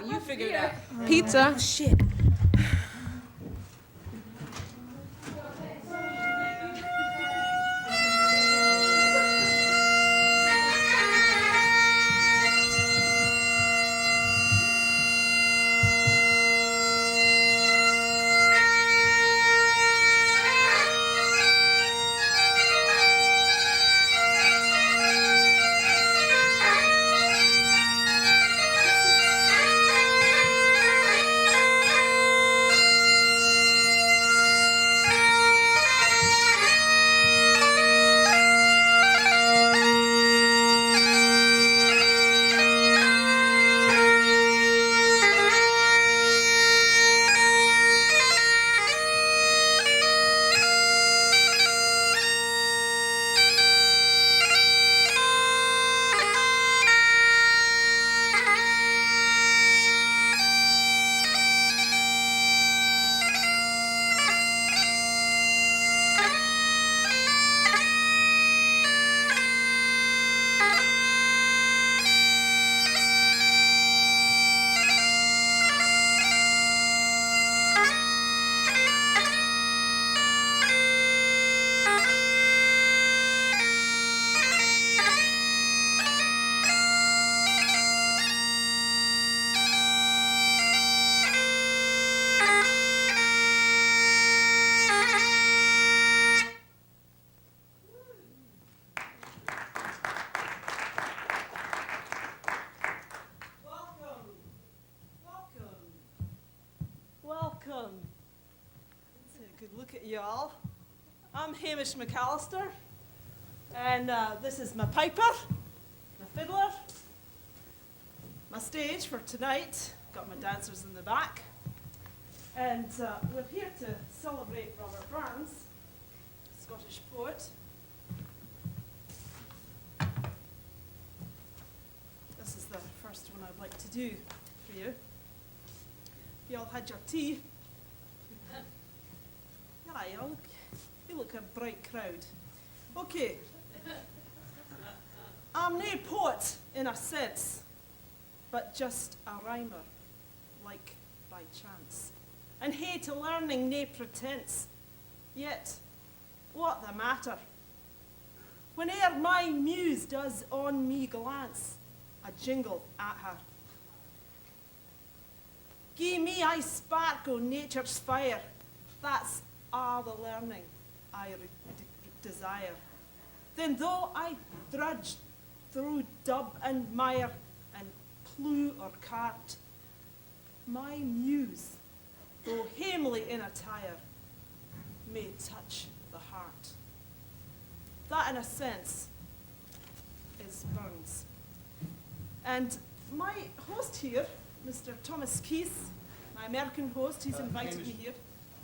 You figure it out. Pizza. Shit. Welcome. Let's take a good look at y'all. I'm Hamish McAllister, and this is my piper, my fiddler, my stage for tonight. Got my dancers in the back. And we're here to celebrate Robert Burns, Scottish poet. This is the first one I'd like to do for you. You all had your tea. Yeah, you look a bright crowd. Okay. I'm nae poet in a sense, but just a rhymer, like by chance. And hey to learning nae pretense. Yet, what the matter? Whene'er my muse does on me glance, a jingle at her. Gie me I sparkle nature's fire, that's all the learning I desire. Then though I drudge through dub and mire, and plew or cart, my muse, though hamely in attire, may touch the heart. That, in a sense, is Burns. And my host here, Mr. Thomas Keith, my American host, he's invited Hamish, me here.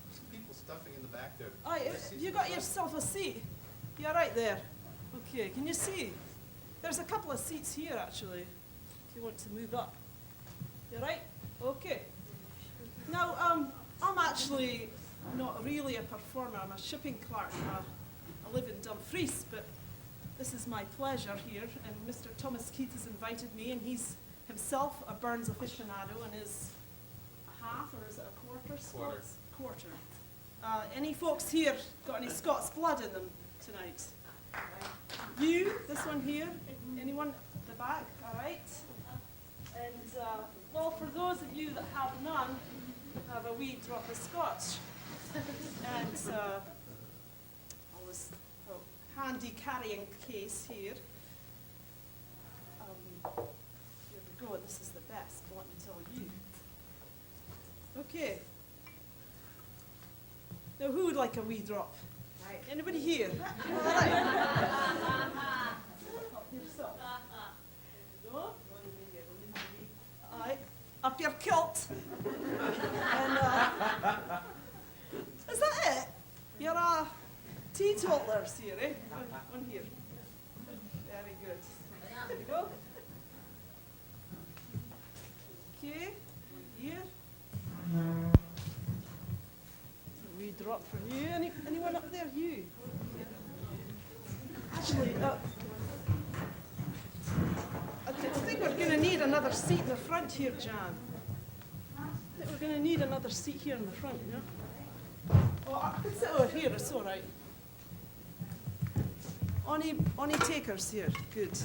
There's people stuffing in the back there. Oh, you got yourself a seat. You're right there. Okay, can you see? There's a couple of seats here, actually, if you want to move up. You right? Okay. Now, I'm actually not really a performer. I'm a shipping clerk. I live in Dumfries, but this is my pleasure here, and Mr. Thomas Keith has invited me, and he's himself a Burns aficionado, and is a half, or is it a quarter? Quarter. Quarter. Any folks here got any Scots blood in them tonight? You, this one here, anyone at the back? All right. And well, for those of you that have none, I have a wee drop of Scotch. And all this handy carrying case here. Here we go, this is the best, let me tell you. Okay. Now, who would like a wee drop? Right. Anybody here? All right. Help yourself. There you go. All right. Up your kilt. And, is that it? You're teetotalers here, eh? One here. Very good. There you go. Okay, one here. A wee drop for you. Anyone up there? You? Actually, I think we're going to need another seat in the front here, Jan. think we're going to need another seat here in the front, you know? Oh, I can sit over here, it's all right. Any takers here? Good.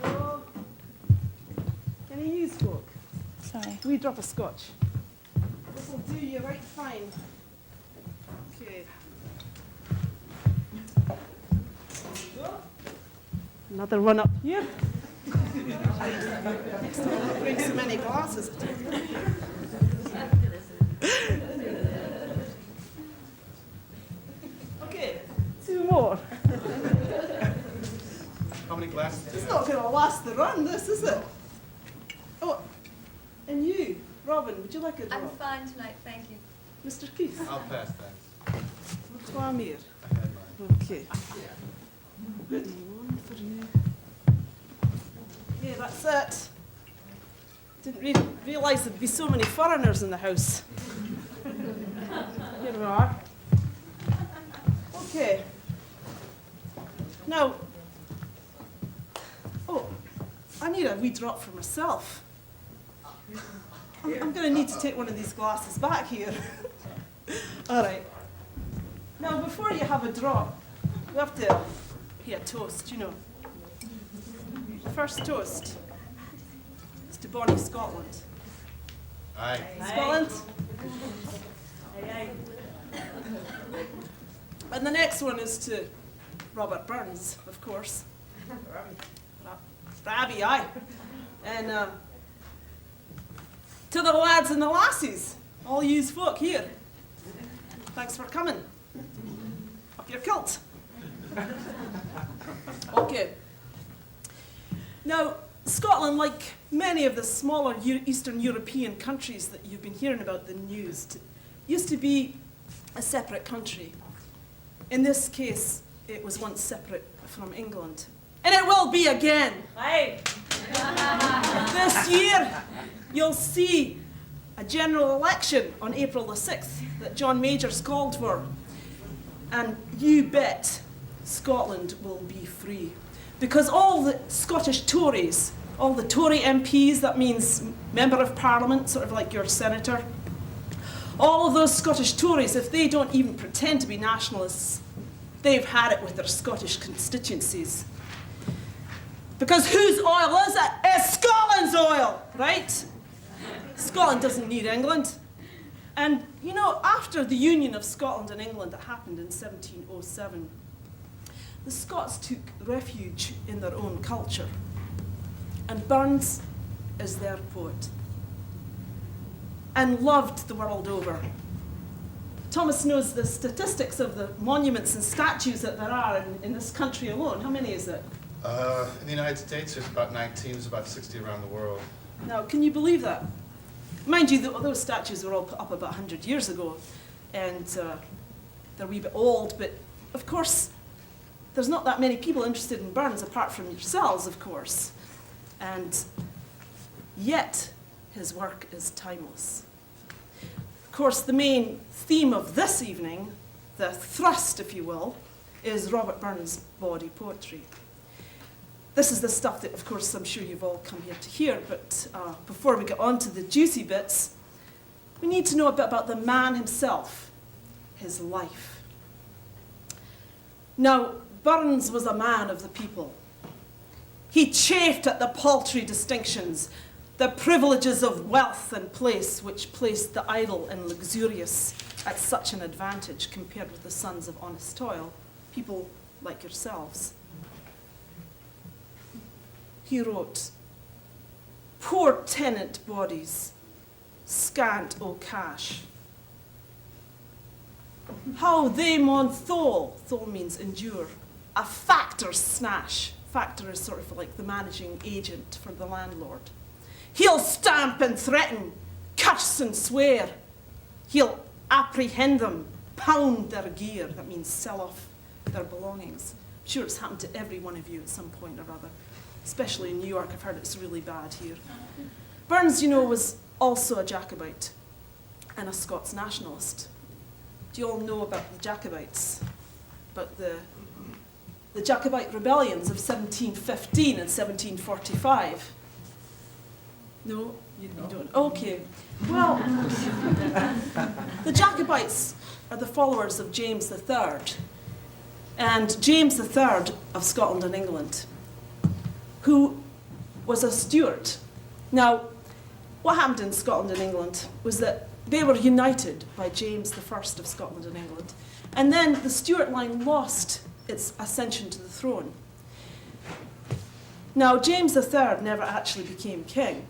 Oh. Any use folk? Sorry. We drop a scotch. This will do you right fine. Okay. Another one up here. Don't bring so many glasses. Okay, two more. How many glasses do you It's have? not going to last the run, this, is it? Oh, and you, Robin, would you like a drop? I'm fine tonight, thank you. Mr. Keith? I'll pass, thanks. Toi, Amir. I had mine. Okay. One for you. Yeah, that's it. Didn't realise there'd be so many foreigners in the house. Here we are. Okay. Now, I need a wee drop for myself. I'm going to need to take one of these glasses back here. All right. Now, before you have a drop, we have to pay a toast, you know. The first toast is to Bonnie Scotland. Aye. Scotland. And the next one is to Robert Burns, of course. Rabbi, aye. And to the lads and the lassies, all yous folk here. Thanks for coming. Up your kilt. Okay. Now, Scotland, like many of the smaller Eastern European countries that you've been hearing about in the news, used to be a separate country. In this case, it was once separate from England. And it will be again. Aye. This year, you'll see a general election on April the 6th that John Major's called for. And you bet Scotland will be free. Because all the Scottish Tories, all the Tory MPs, that means Member of Parliament, sort of like your senator, all of those Scottish Tories, if they don't even pretend to be nationalists, they've had it with their Scottish constituencies. Because whose oil is it? It's Scotland's oil, right? Scotland doesn't need England. And, you know, after the union of Scotland and England that happened in 1707, the Scots took refuge in their own culture. And Burns is their poet. And loved the world over. Thomas knows the statistics of the monuments and statues that there are in this country alone. How many is it? In the United States, there's about 19, there's about 60 around the world. Now, can you believe that? Mind you, those statues were all put up about 100 years ago, and they're a wee bit old, but of course, there's not that many people interested in Burns apart from yourselves, of course. And yet, his work is timeless. Of course, the main theme of this evening, the thrust, if you will, is Robert Burns' bawdy poetry. This is the stuff that, of course, I'm sure you've all come here to hear, but before we get on to the juicy bits, we need to know a bit about the man himself, his life. Now, Burns was a man of the people. He chafed at the paltry distinctions, the privileges of wealth and place, which placed the idle and luxurious at such an advantage compared with the sons of honest toil, people like yourselves. He wrote, "Poor tenant bodies, scant o' cash. How they maun thole," thole means endure, "a factor's snash." Factor is sort of like the managing agent for the landlord. "He'll stamp and threaten, curse and swear. He'll apprehend them, pound their gear," that means sell off their belongings. I'm sure it's happened to every one of you at some point or other. Especially in New York, I've heard it's really bad here. Burns, you know, was also a Jacobite and a Scots nationalist. Do you all know about the Jacobites? About the Jacobite rebellions of 1715 and 1745? No, you don't. Okay. Well, the Jacobites are the followers of James III. And James III of Scotland and England, who was a Stuart. Now, what happened in Scotland and England was that they were united by James I of Scotland and England. And then the Stuart line lost its ascension to the throne. Now, James III never actually became king.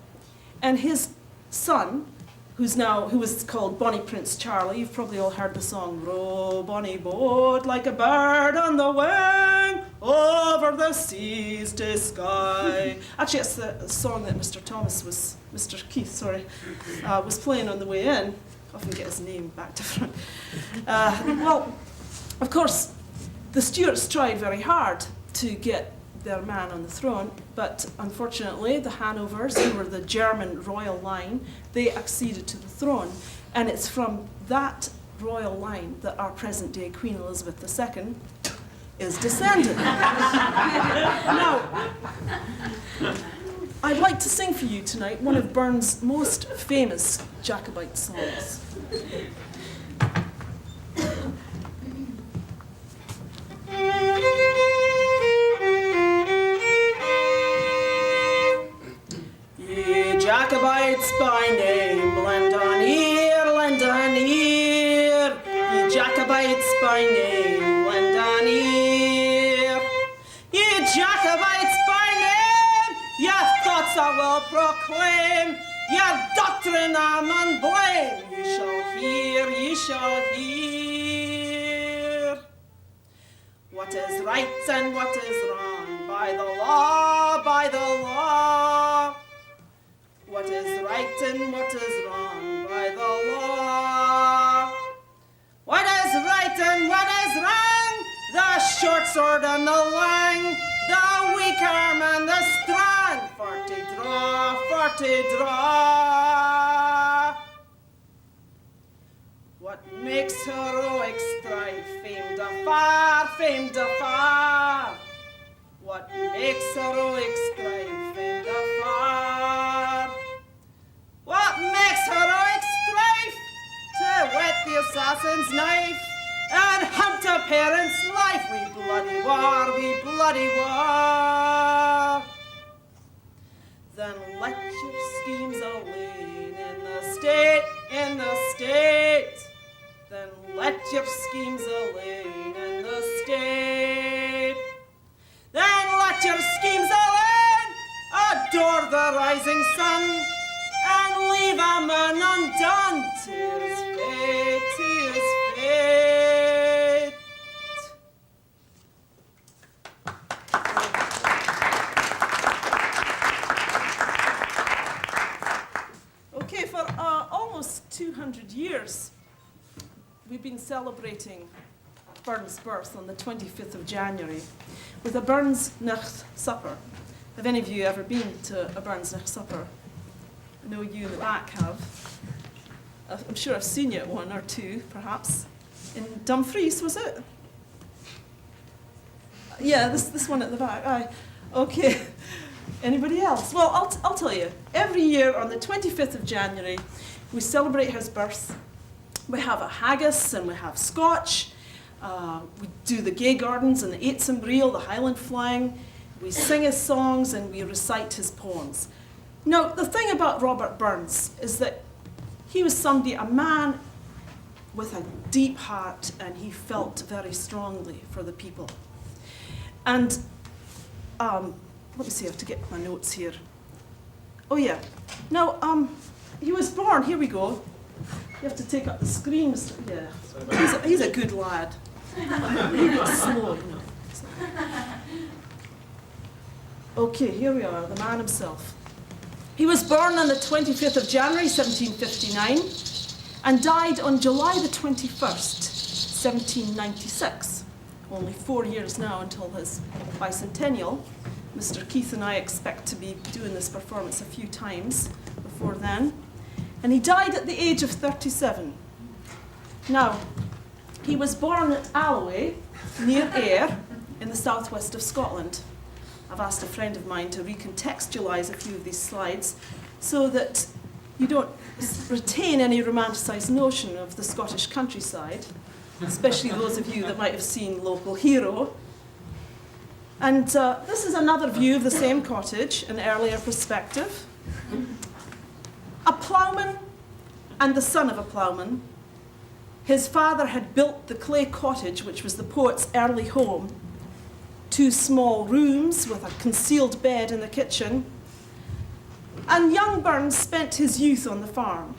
And his son, who was called Bonnie Prince Charlie, you've probably all heard the song, "Row, bonny boat, like a bird on the wing, over the seas to sky." Actually, it's the song that Mr. Keith, was playing on the way in. I often get his name back to front. Well, of course, the Stuarts tried very hard to get their man on the throne, but unfortunately the Hanovers, who were the German royal line, they acceded to the throne, and it's from that royal line that our present-day Queen Elizabeth II is descended. Now, I'd like to sing for you tonight one of Burns' most famous Jacobite songs. Jacobites by name, lend an ear, lend an ear. Ye Jacobites by name, lend an ear. Ye Jacobites by name, your thoughts I will proclaim, your doctrine I mun blame. Ye shall hear, ye shall hear. What is right and what is wrong, by the law, by the law. What is right and what is wrong, by the law. What is right and what is wrong, the short sword and the long, the weak arm and the strong, for to draw, for to draw. What makes heroic strife, famed afar, famed afar. What makes heroic strife, famed afar. What makes heroic strife? To whet the assassin's knife and hunt a parent's life. We bloody war, we bloody war. Then let your schemes alone in the state, in the state. Then let your schemes alone in the state. Then let your schemes alone adore the rising sun, and leave a man undone to his fate, to his fate. Okay, for almost 200 years, we've been celebrating Burns' birth on the 25th of January with a Burns Nacht supper. Have any of you ever been to a Burns Nacht supper? I know you in the back have. I'm sure I've seen you at one or two, perhaps. In Dumfries, was it? Yeah, this one at the back. Aye. Okay. Anybody else? Well, I'll tell you. Every year on the 25th of January, we celebrate his birth. We have a haggis and we have scotch. We do the gay gardens and the eights and reel, the Highland flying. We sing his songs and we recite his poems. Now, the thing about Robert Burns is that he was a man with a deep heart, and he felt very strongly for the people. And let me see, I have to get my notes here. Oh yeah, now he was born, here we go. You have to take up the screen, yeah. He's a good lad. He goes slow, you know. Okay, here we are, the man himself. He was born on the 25th of January, 1759, and died on July the 21st, 1796. Only 4 years now until his bicentennial. Mr. Keith and I expect to be doing this performance a few times before then. And he died at the age of 37. Now, he was born at Alloway, near Ayr, in the southwest of Scotland. I've asked a friend of mine to recontextualise a few of these slides. so that you don't retain any romanticised notion of the Scottish countryside, especially those of you that might have seen Local Hero. And this is another view of the same cottage, an earlier perspective. A ploughman and the son of a ploughman. His father had built the clay cottage, which was the poet's early home. 2 small rooms with a concealed bed in the kitchen. And young Burns spent his youth on the farm.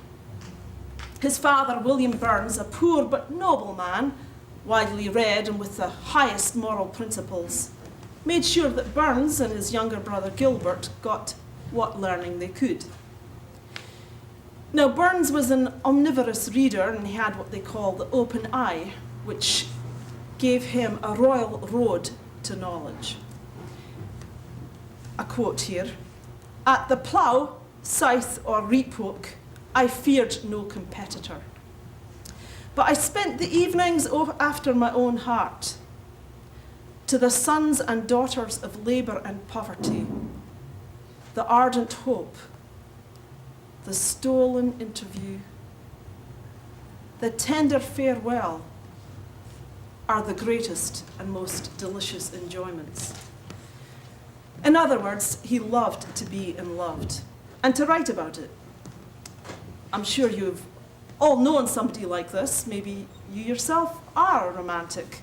His father, William Burns, a poor but noble man, widely read and with the highest moral principles, made sure that Burns and his younger brother Gilbert got what learning they could. Now, Burns was an omnivorous reader, and he had what they call the open eye, which gave him a royal road to knowledge. A quote here: "At the plough, scythe or reap hook, I feared no competitor. But I spent the evenings after my own heart, to the sons and daughters of labour and poverty, the ardent hope, the stolen interview, the tender farewell are the greatest and most delicious enjoyments." In other words, he loved to be unloved and to write about it. I'm sure you've all known somebody like this. Maybe you yourself are a romantic.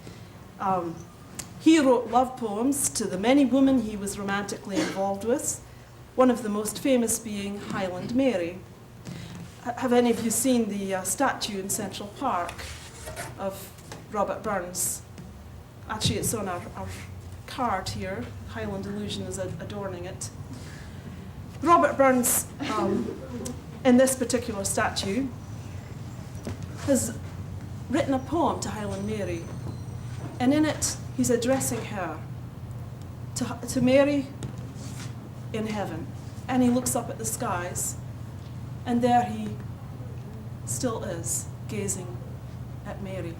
He wrote love poems to the many women he was romantically involved with, one of the most famous being Highland Mary. Have any of you seen the statue in Central Park of Robert Burns? Actually, it's on our card here. Highland Illusion is adorning it. Robert Burns, in this particular statue, has written a poem to Highland Mary, and in it he's addressing her, to Mary in heaven, and he looks up at the skies, and there he still is, gazing at Mary.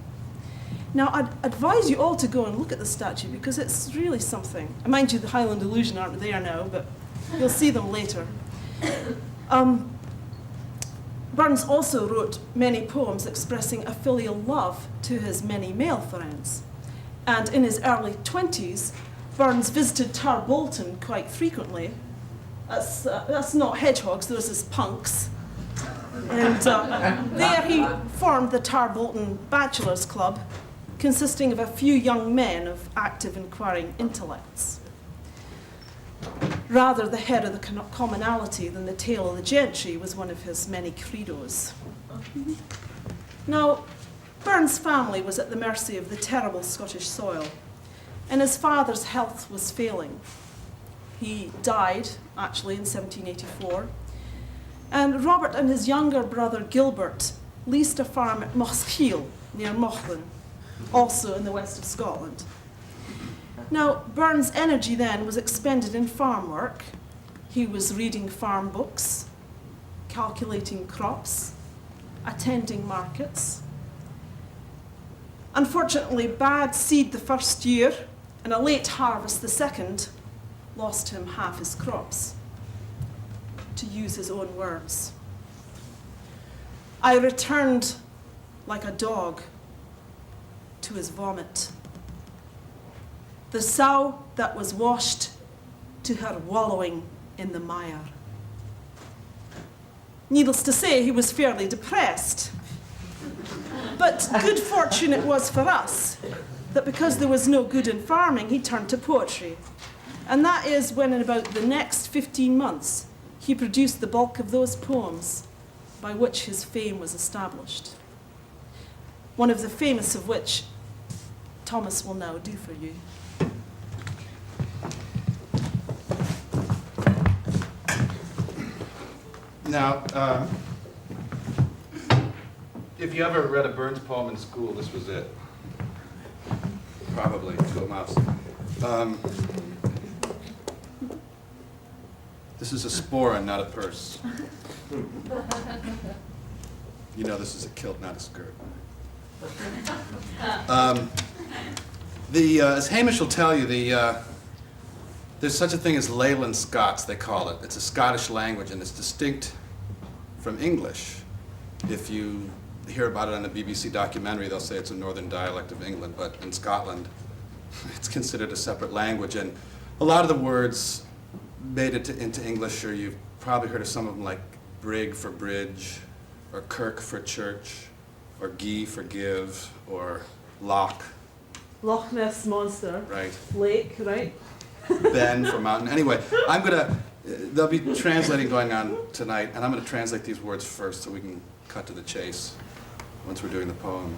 Now, I'd advise you all to go and look at the statue, because it's really something. And mind you, the Highland Illusion aren't there now, but you'll see them later. Burns also wrote many poems expressing a filial love to his many male friends. And in his early 20s, Burns visited Tarbolton quite frequently. That's not hedgehogs, those is punks. And there he formed the Tarbolton Bachelors Club, consisting of a few young men of active inquiring intellects. Rather, the head of the commonality than the tail of the gentry was one of his many credos. Now, Burns' family was at the mercy of the terrible Scottish soil, and his father's health was failing. He died, actually, in 1784, and Robert and his younger brother Gilbert leased a farm at Mosshiel, near Mauchline, also in the west of Scotland. Now, Burns' energy then was expended in farm work. He was reading farm books, calculating crops, attending markets. Unfortunately, bad seed the first year and a late harvest the second lost him half his crops. To use his own words, "I returned like a dog to his vomit, the sow that was washed to her wallowing in the mire." Needless to say, he was fairly depressed. But good fortune it was for us that because there was no good in farming, he turned to poetry. And that is when, in about the next 15 months, he produced the bulk of those poems by which his fame was established. One of the famous of which Thomas will now do for you. Now, if you ever read a Burns poem in school, this was it. Probably to a mouse. This is a sporan, not a purse. You know this is a kilt, not a skirt. As Hamish will tell you, There's such a thing as Leyland Scots, they call it. It's a Scottish language, and it's distinct from English. If you hear about it on a BBC documentary, they'll say it's a northern dialect of England, but in Scotland, it's considered a separate language. And a lot of the words made it into English, or you've probably heard of some of them, like brig for bridge, or kirk for church, or gie for give, or loch, Loch Ness Monster. right? Lake, right? Ben for mountain. Anyway, there'll be translating going on tonight, and I'm gonna translate these words first so we can cut to the chase once we're doing the poem.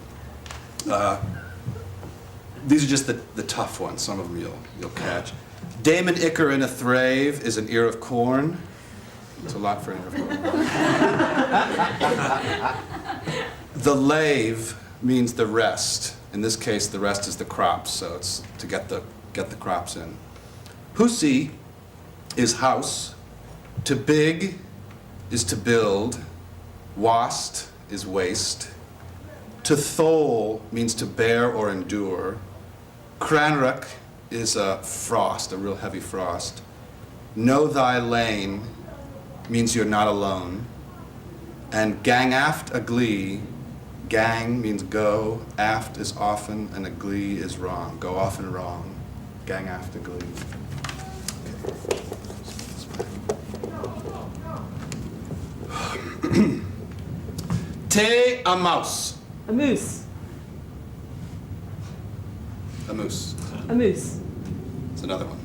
These are just the tough ones. Some of them you'll catch. Damon Icker in a thrave is an ear of corn. It's a lot for an ear of corn. The lave means the rest. In this case, the rest is the crops, so it's to get the crops in. Hussy is house. To big is to build. Wast is waste. To thole means to bear or endure. Cranrach is a frost, a real heavy frost. Know thy lane means you're not alone. And gang aft a glee. Gang means go, aft is often, and a glee is wrong. Go often wrong. Gang aft a glee. Te a mouse. A moose. A moose. A moose. It's another one.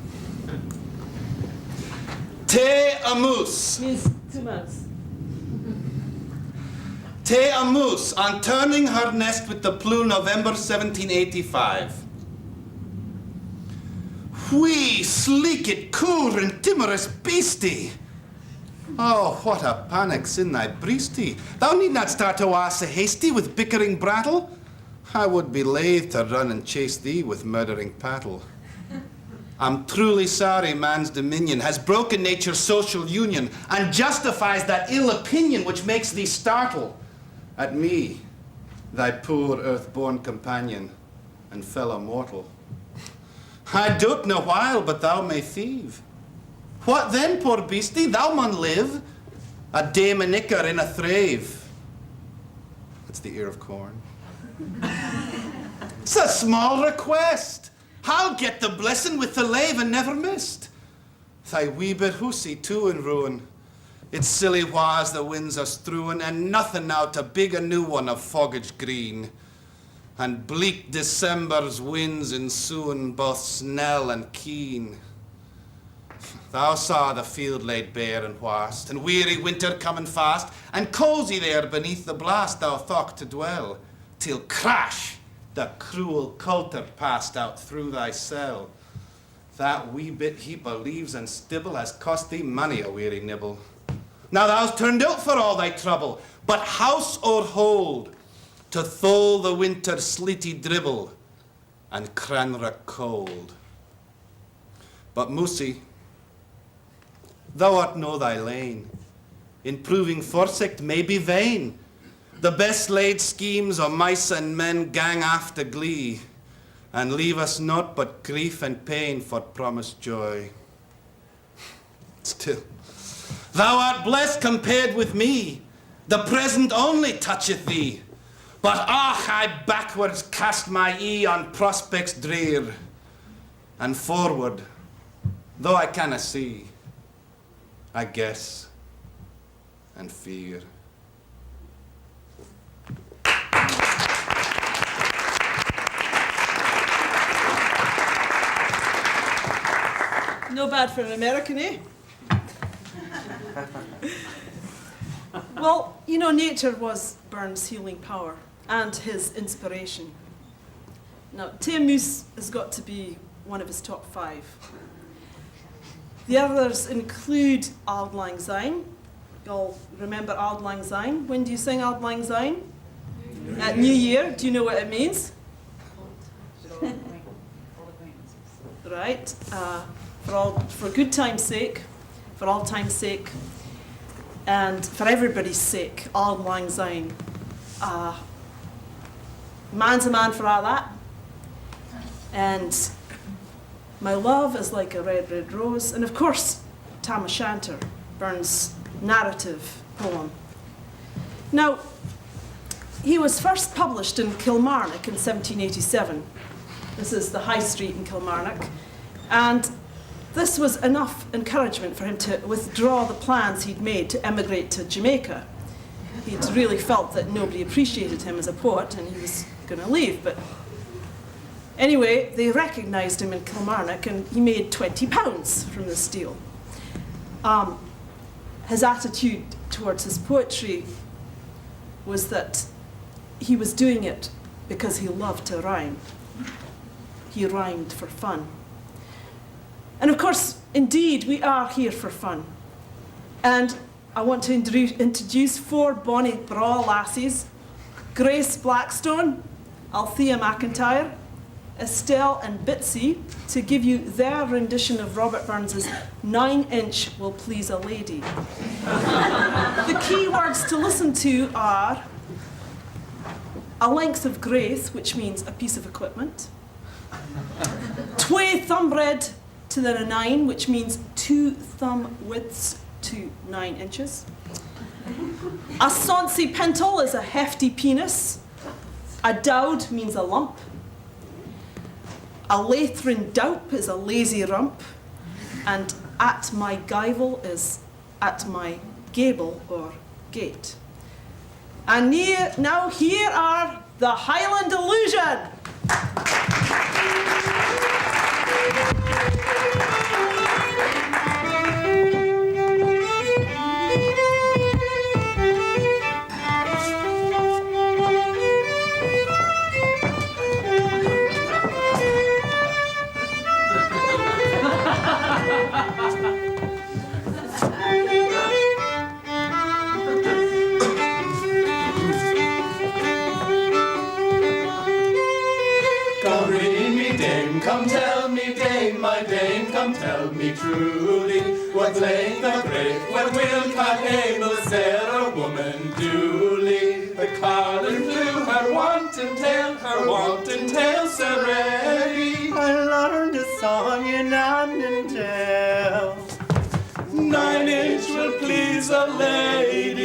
Te a moose. Means two mouse. Te a moose on turning her nest with the plume November 1785. Whee, sleekit, coor, and timorous beastie. Oh, what a panic's in thy breastie. Thou need not start to wa so hasty with bickering brattle. I would be loath to run and chase thee with murdering pattle. I'm truly sorry man's dominion has broken nature's social union and justifies that ill opinion which makes thee startle at me, thy poor earth-born companion and fellow mortal. I dote no while, but thou may thieve. What then, poor beastie, thou mun live, a Damon Icker in a thrave. That's the ear of corn. It's a small request. I'll get the blessing with the lave and never missed. Thy wee bit hussy too in ruin. It's silly was the winds are strewing, and nothing now to big a new one of foggage green. And bleak December's winds ensuing, both snell and keen. Thou saw the field laid bare and wast, and weary winter coming fast, and cozy there beneath the blast thou thought to dwell, till crash, the cruel coulter passed out through thy cell. That wee bit heap of leaves and stibble has cost thee many a weary nibble. Now thou's turned out for all thy trouble, but house or hold, to thole the winter sleety dribble, and Cranrach cold. But Moosey, thou art know thy lane. In proving foresight may be vain. The best laid schemes of mice and men gang after glee, and leave us naught but grief and pain for promised joy. Still, thou art blessed compared with me. The present only toucheth thee. But I backwards cast my eye on prospects drear, and forward, though I canna see, I guess and fear. No bad for an American, eh? Well, you know, nature was Burns' healing power and his inspiration. Now, Te a Moose has got to be one of his top 5. The others include Auld Lang Syne. You'll remember Auld Lang Syne. When do you sing Auld Lang Syne? At New Year. Do you know what it means? Right. For good time's sake, for all time's sake, and for everybody's sake, Auld Lang Syne. Man's a man for all that. And My Love is Like a Red, Red Rose, and of course, Tam O'Shanter, Burns' narrative poem. Now, he was first published in Kilmarnock in 1787. This is the High Street in Kilmarnock. And this was enough encouragement for him to withdraw the plans he'd made to emigrate to Jamaica. He'd really felt that nobody appreciated him as a poet and he was going to leave. But anyway, they recognised him in Kilmarnock and he made £20 from this deal. His attitude towards his poetry was that he was doing it because he loved to rhyme. He rhymed for fun. And of course, indeed, we are here for fun. And I want to introduce 4 bonny bra lassies, Grace Blackstone, Althea McIntyre, Estelle and Bitsy, to give you their rendition of Robert Burns's 9-inch Will Please a Lady. The key words to listen to are a length of grace, which means a piece of equipment, twa thumbread to the 9, which means 2 thumb widths to 9 inches. A sonsie pintle is a hefty penis. A dowd means a lump. A lathrin doup is a lazy rump. And at my gyvel is at my gable or gate. And now here are the Highland Illusion. Come tell me, dame, my dame, come tell me truly, what length the great, what will Cahable said a woman duly? The Carlin flew her wanton tail, so ready. I learned a song in Annandale. 9-inch will please a lady.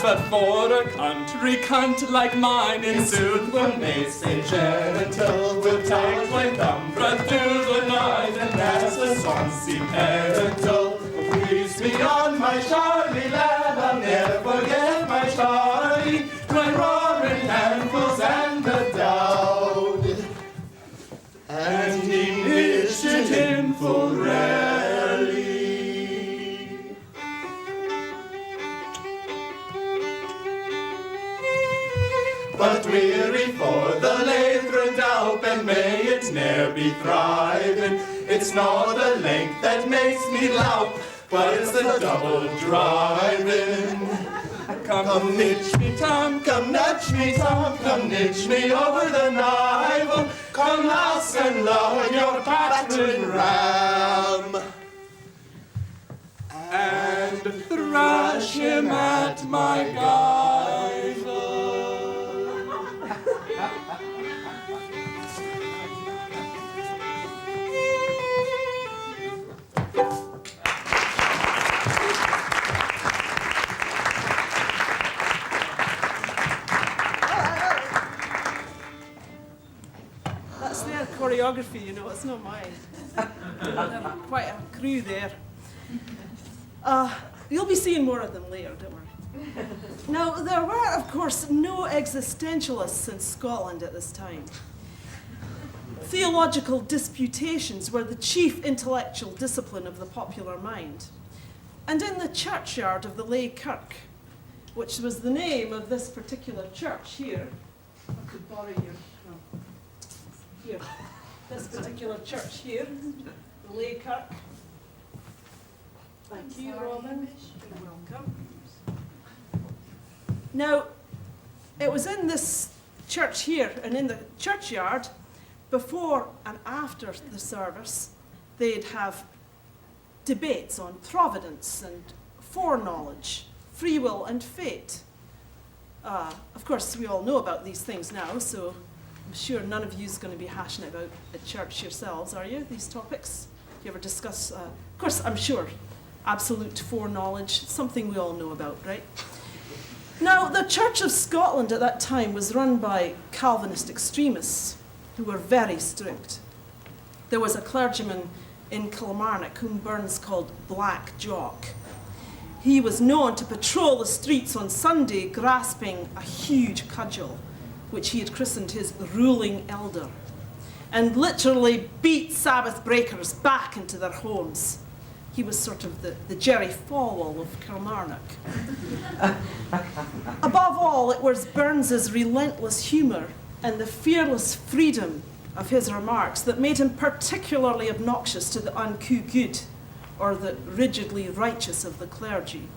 But for a country cunt like mine, in sooth, one may say genital, will take my thumb right through the night, and as a swansea petal, please me on my Charlie lad, I'll never forget my Charlie, my roaring handfuls and the dowd, and he pitched it in full rally. But weary for the lathron doup, and may it ne'er be thriving. It's not the length that makes me loup, but it's the double driving. Come nitch me, Tom, come nudge me, Tom, come nitch me over the nivel. Come house and lower your battering ram, and thrash him at my gyvel. That's their choreography, you know, it's not mine. Quite a crew there. You'll be seeing more of them later, don't worry. Now, there were, of course, no existentialists in Scotland at this time. Theological disputations were the chief intellectual discipline of the popular mind. And in the churchyard of the Lay Kirk, which was the name of this particular church here, I could borrow your, here, this particular church here, the Lay Kirk. Thank you, Robin. You're welcome. Now, it was in this church here and in the churchyard, before and after the service, they'd have debates on providence and foreknowledge, free will and fate. Of course, we all know about these things now, so I'm sure none of you is going to be hashing about at church yourselves, are you, these topics? Do you ever discuss, of course, I'm sure, absolute foreknowledge, something we all know about, right? Now, the Church of Scotland at that time was run by Calvinist extremists who were very strict. There was a clergyman in Kilmarnock whom Burns called Black Jock. He was known to patrol the streets on Sunday grasping a huge cudgel, which he had christened his ruling elder, and literally beat Sabbath breakers back into their homes. He was sort of the Jerry Falwell of Kilmarnock. Above all, it was Burns's relentless humour and the fearless freedom of his remarks that made him particularly obnoxious to the uncouth good or the rigidly righteous of the clergy.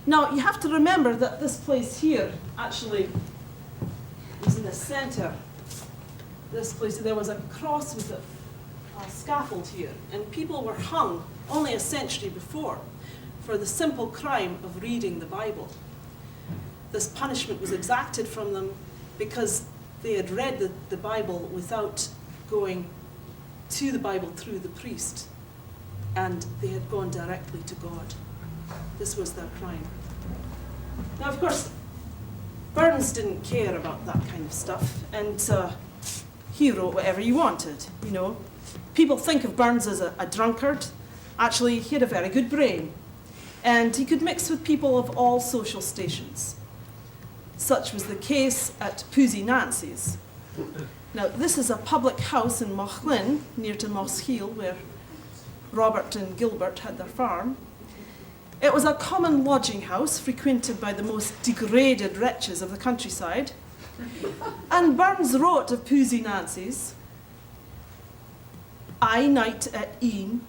Now, you have to remember that this place here actually was in the centre. This place, there was a cross with a scaffold here, and people were hung only a century before for the simple crime of reading the Bible. This punishment was exacted from them because they had read the Bible without going to the Bible through the priest, and they had gone directly to God. This was their crime. Now, of course, Burns didn't care about that kind of stuff, and he wrote whatever he wanted, you know. People think of Burns as a drunkard. Actually, he had a very good brain, and he could mix with people of all social stations. Such was the case at Pusey Nancy's. Now, this is a public house in Mauchlin, near to Mosshiel, where Robert and Gilbert had their farm. It was a common lodging house frequented by the most degraded wretches of the countryside. And Burns wrote of Pusey Nancy's, "I night at e'en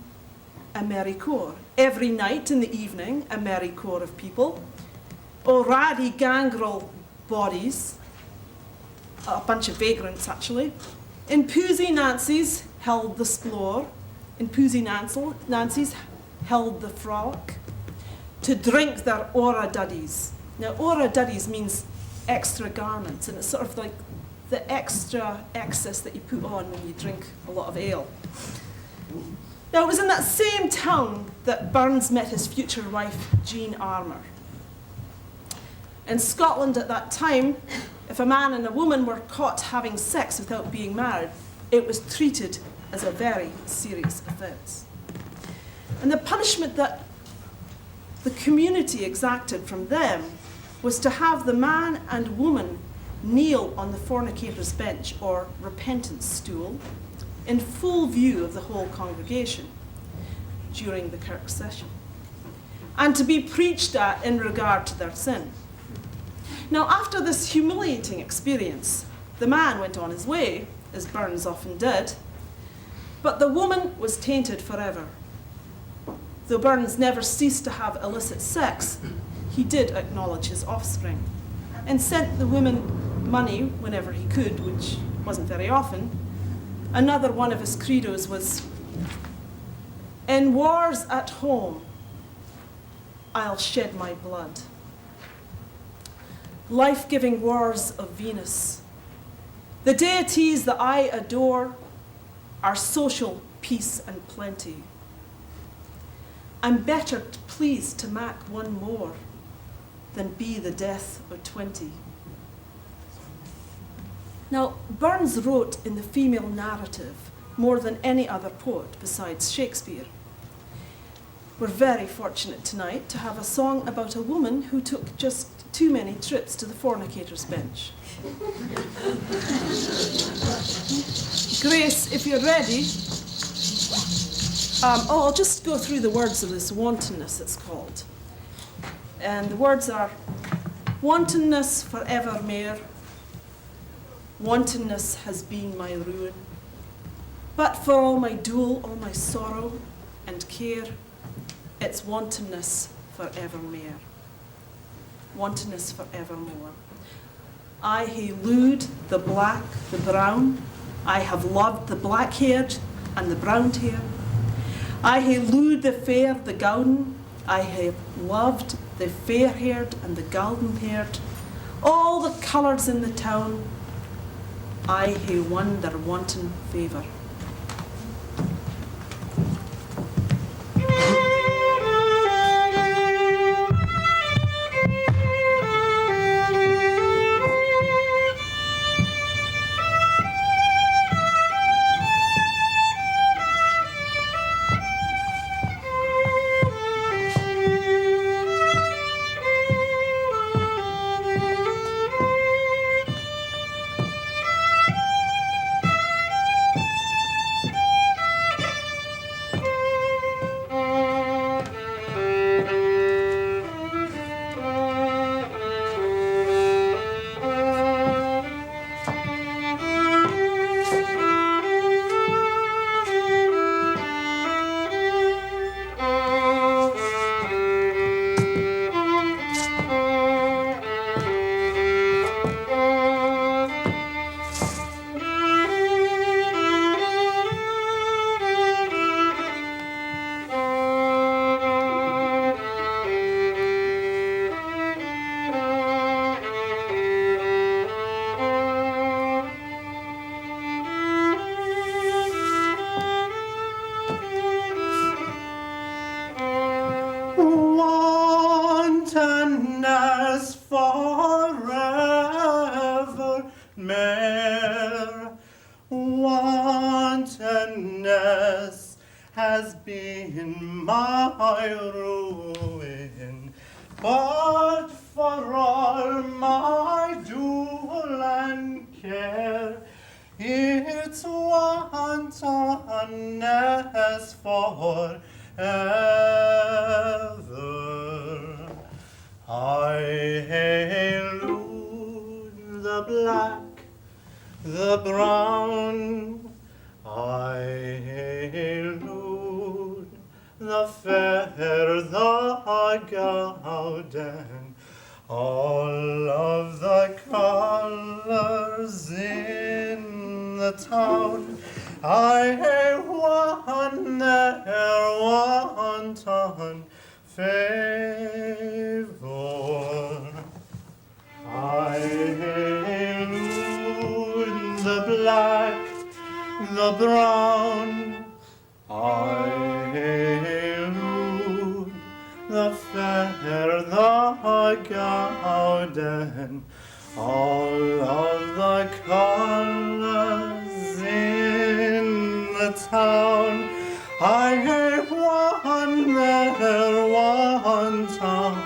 a merry core. Every night in the evening, a merry core of people. O ratty gangrel bodies," a bunch of vagrants actually, "in Pusey Nancy's held the splore, in Pusey Nancy's held the frolic, to drink their ora duddies." Now, ora duddies means extra garments, and it's sort of like the extra excess that you put on when you drink a lot of ale. Now, it was in that same town that Burns met his future wife, Jean Armour. In Scotland at that time, if a man and a woman were caught having sex without being married, it was treated as a very serious offence. And the punishment that the community exacted from them was to have the man and woman kneel on the fornicator's bench or repentance stool in full view of the whole congregation during the kirk session, and to be preached at in regard to their sin. Now, after this humiliating experience, the man went on his way, as Burns often did, but the woman was tainted forever. Though Burns never ceased to have illicit sex, he did acknowledge his offspring and sent the women money whenever he could, which wasn't very often. Another one of his credos was, "In wars at home, I'll shed my blood." Life-giving wars of Venus. The deities that I adore are social peace and plenty. I'm better pleased to mak one more than be the death of 20. Now, Burns wrote in the female narrative more than any other poet besides Shakespeare. We're very fortunate tonight to have a song about a woman who took just too many trips to the fornicator's bench. Grace, if you're ready. I'll just go through the words of this wantonness, it's called. And the words are, "Wantonness for evermore. Wantonness has been my ruin. But for all my dole, all my sorrow and care, it's wantonness for evermore. Wantonness for evermore. I hae looed the black, the brown. I have loved the black-haired and the brown-haired. I hae looed the fair, the gowden. I have loved the fair-haired and the golden-haired, all the colours in the town, I hae won their wanton favour. Wantonness forevermore. Wantonness has been my ruin, but for all my dole and care, it's wantonness forever. I hail the black, the brown, I hail the fair, the golden, all of the colours in the town. I hae won their wanton favour. I hail the black, the brown, I hail the fair, the golden, all of the colours in the town. I hae won their wanton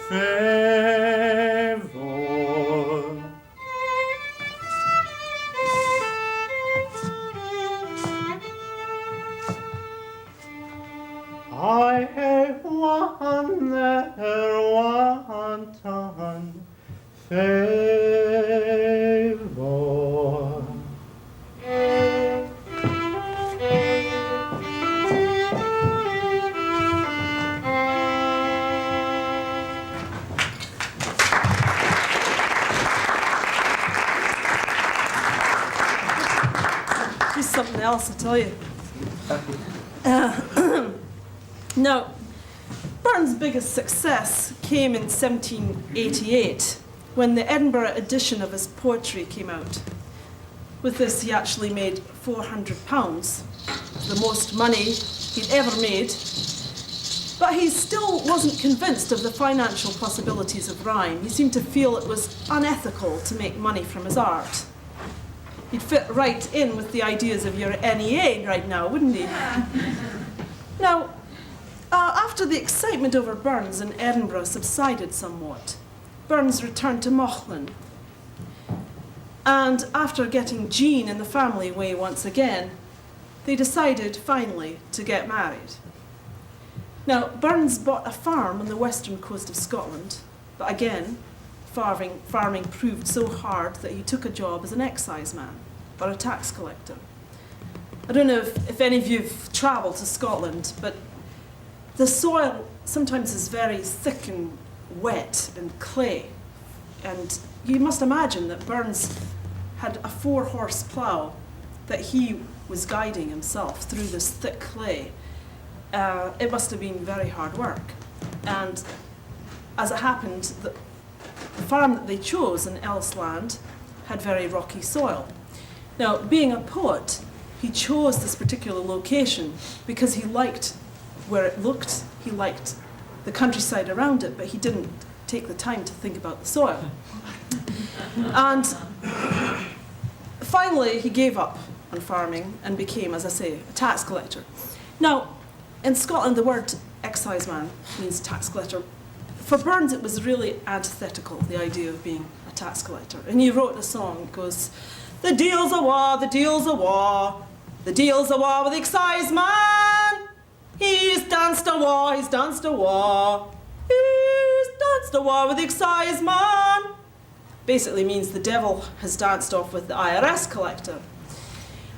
favour. I hae won their wanton favour. Here's something else, I tell you. Now, Burns' biggest success came in 1788, when the Edinburgh edition of his poetry came out. With this, he actually made £400, the most money he'd ever made. But he still wasn't convinced of the financial possibilities of rhyme. He seemed to feel it was unethical to make money from his art. He'd fit right in with the ideas of your NEA right now, wouldn't he? Now, after the excitement over Burns in Edinburgh subsided somewhat, Burns returned to Mauchline. And after getting Jean in the family way once again, they decided finally to get married. Now, Burns bought a farm on the western coast of Scotland, but again, farming proved so hard that he took a job as an exciseman, or a tax collector. I don't know if any of you have travelled to Scotland, but the soil sometimes is very thick and wet and clay. And you must imagine that Burns had a 4-horse plough that he was guiding himself through this thick clay. It must have been very hard work. And as it happened, the farm that they chose in Ellisland had very rocky soil. Now, being a poet, he chose this particular location because he liked where it looked, he liked the countryside around it, but he didn't take the time to think about the soil. And finally, he gave up on farming and became, as I say, a tax collector. Now, in Scotland, the word exciseman means tax collector. For Burns, it was really antithetical, the idea of being a tax collector. And he wrote a song, it goes, "The deal's a war, the deal's a war, the deal's a war with the exciseman. He's danced a war, he's danced a war, he's danced a war with the exciseman." Basically means the devil has danced off with the IRS collector.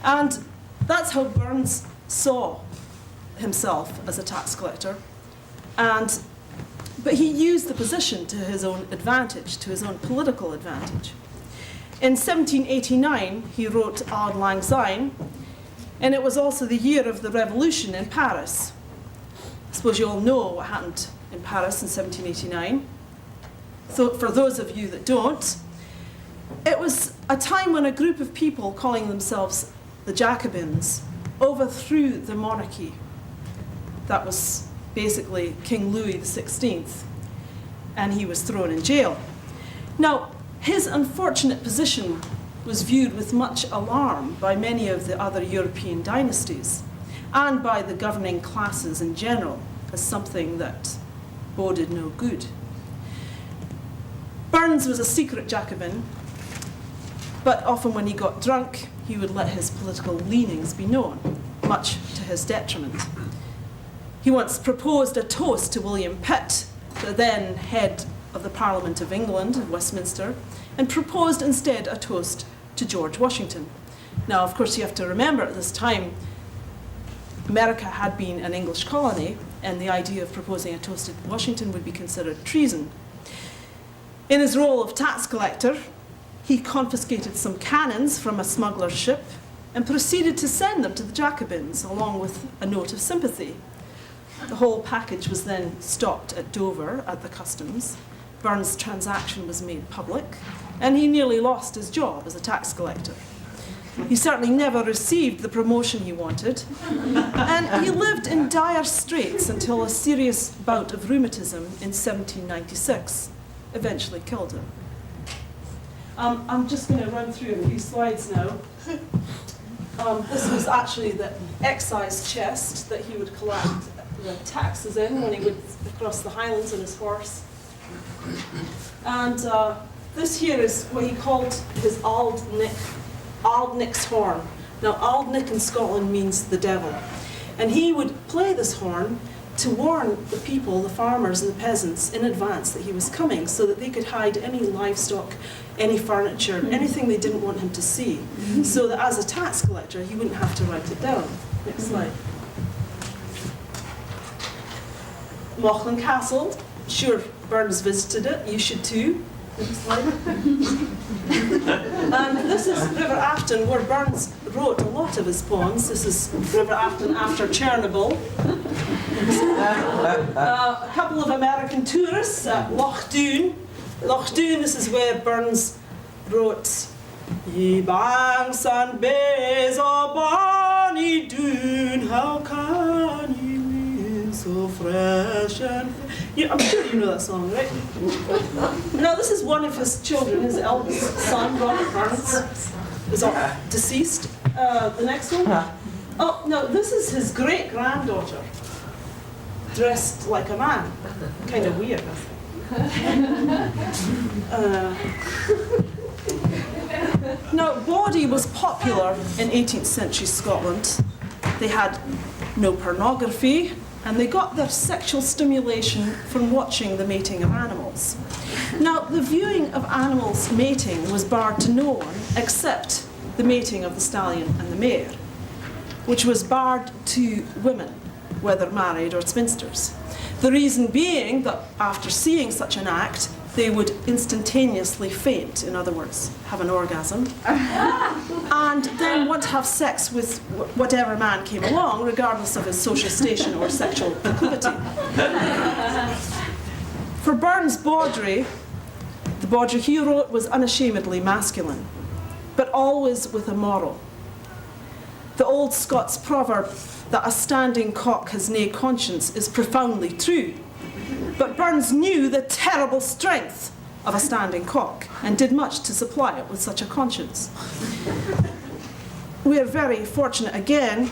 And that's how Burns saw himself as a tax collector. But he used the position to his own advantage, to his own political advantage. In 1789, he wrote Auld Lang Syne, and it was also the year of the revolution in Paris. I suppose you all know what happened in Paris in 1789. So for those of you that don't, it was a time when a group of people calling themselves the Jacobins overthrew the monarchy. That was basically King Louis XVI, and he was thrown in jail. Now, his unfortunate position was viewed with much alarm by many of the other European dynasties and by the governing classes in general as something that boded no good. Burns was a secret Jacobin, but often when he got drunk, he would let his political leanings be known, much to his detriment. He once proposed a toast to William Pitt, the then head of the Parliament of England, of Westminster, and proposed instead a toast to George Washington. Now, of course, you have to remember at this time, America had been an English colony, and the idea of proposing a toast to Washington would be considered treason. In his role of tax collector, he confiscated some cannons from a smuggler's ship and proceeded to send them to the Jacobins, along with a note of sympathy. The whole package was then stopped at Dover at the customs. Burns' transaction was made public, and he nearly lost his job as a tax collector. He certainly never received the promotion he wanted, and he lived in dire straits until a serious bout of rheumatism in 1796 eventually killed him. I'm just going to run through a few slides now. This was actually the excise chest that he would collect the taxes in when he would across the Highlands on his horse. And this here is what he called his Auld Nick's horn. Now, Auld Nick in Scotland means the devil. And he would play this horn to warn the people, the farmers and the peasants, in advance that he was coming so that they could hide any livestock, any furniture, anything they didn't want him to see, so that as a tax collector, he wouldn't have to write it down. Next slide. Mauchline Castle, sure, Burns visited it, you should too. Next slide. And this is River Afton, where Burns wrote a lot of his poems. This is River Afton after Chernobyl. A couple of American tourists at Loch Doon. Loch Doon, this is where Burns wrote, "Ye banks and bays of bonny Doon, how can ye be so fresh and..." I'm sure you know that song, right? Now, this is one of his children, his eldest son, Robert Burns, is deceased. The next one. Oh, no, this is his great-granddaughter, dressed like a man. Kind of weird, I think. Now, bawdy was popular in 18th century Scotland. They had no pornography, and they got their sexual stimulation from watching the mating of animals. Now, the viewing of animals mating was barred to no one except the mating of the stallion and the mare, which was barred to women, whether married or spinsters. The reason being that after seeing such an act, they would instantaneously faint, in other words, have an orgasm, and then want to have sex with whatever man came along, regardless of his social station or sexual proclivity. For Burns' Baudry, the Baudry he wrote was unashamedly masculine, but always with a moral. The old Scots proverb that a standing cock has nae conscience is profoundly true, but Burns knew the terrible strength of a standing cock and did much to supply it with such a conscience. We are very fortunate again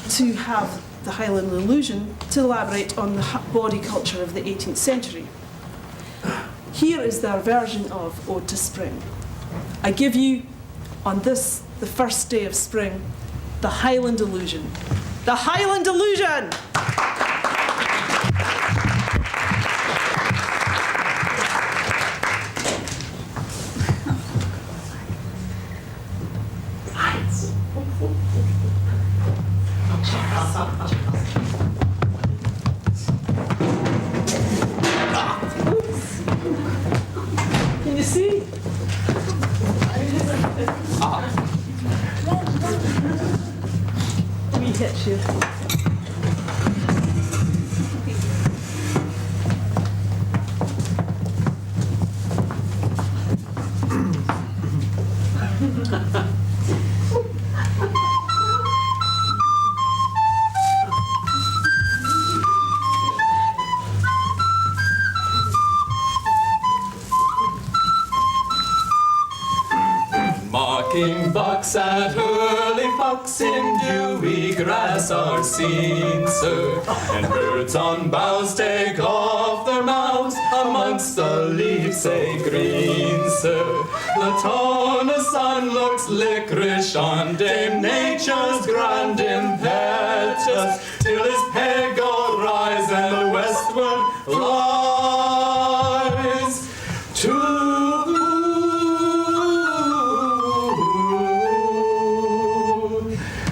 to have the Highland Illusion to elaborate on the bawdy culture of the 18th century. Here is their version of Ode to Spring. I give you, on this, the first day of spring, the Highland Illusion. The Highland Illusion! Can you see? We hit you. Mocking bucks at early fox in dewy grass are seen, sir, and birds on boughs take off their mouths amongst the leaves say green, sir. The tone of sun looks licorice on Dame Nature's grand impetus, till his peg all rise and the westward flies to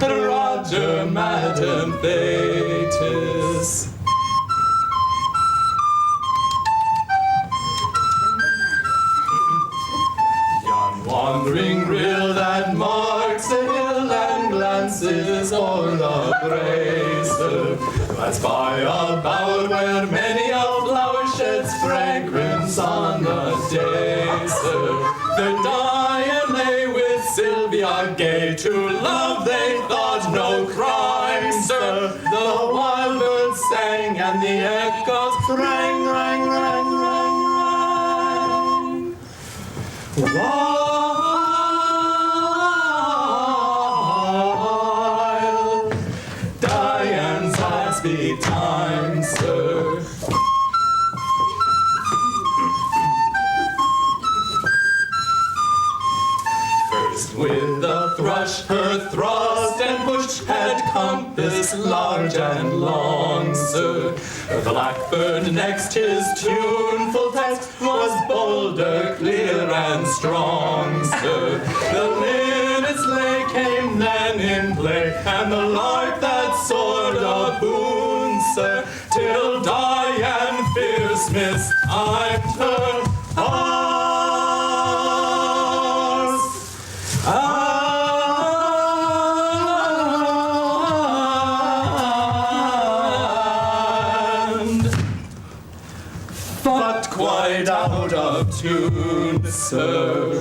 Roger, Madam Thetis. Yon wandering rill that marks the hill and glances o'er the braes, glides by a bower where many a flower sheds fragrance on the day, sir. Their Diane lay with Sylvia gay, to love they thought no crime, sir. The wild birds sang and the echoes rang, rang, rang, rang, rang. While Diane's last beat time, sir. First with the thrush her thrust and push had compassed large and long, sir. The blackbird next his tuneful text was bolder, clear and strong, sir. The linnet's lay came then in play, and the lark that soared a boon, sir, till Diane fierce mistimed her horse. And but quite out of tune, sir.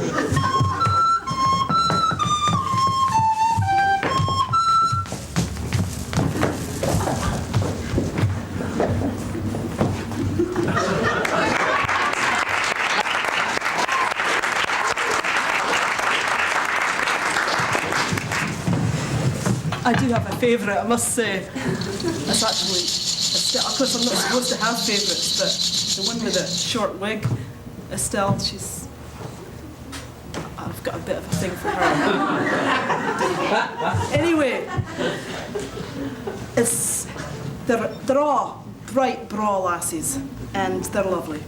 I do have a favourite, I must say. It's actually, Estelle, of course I'm not supposed to have favourites, but the one with the short wig, Estelle, I've got a bit of a thing for her. Anyway, they're all bright, braw lassies, and they're lovely.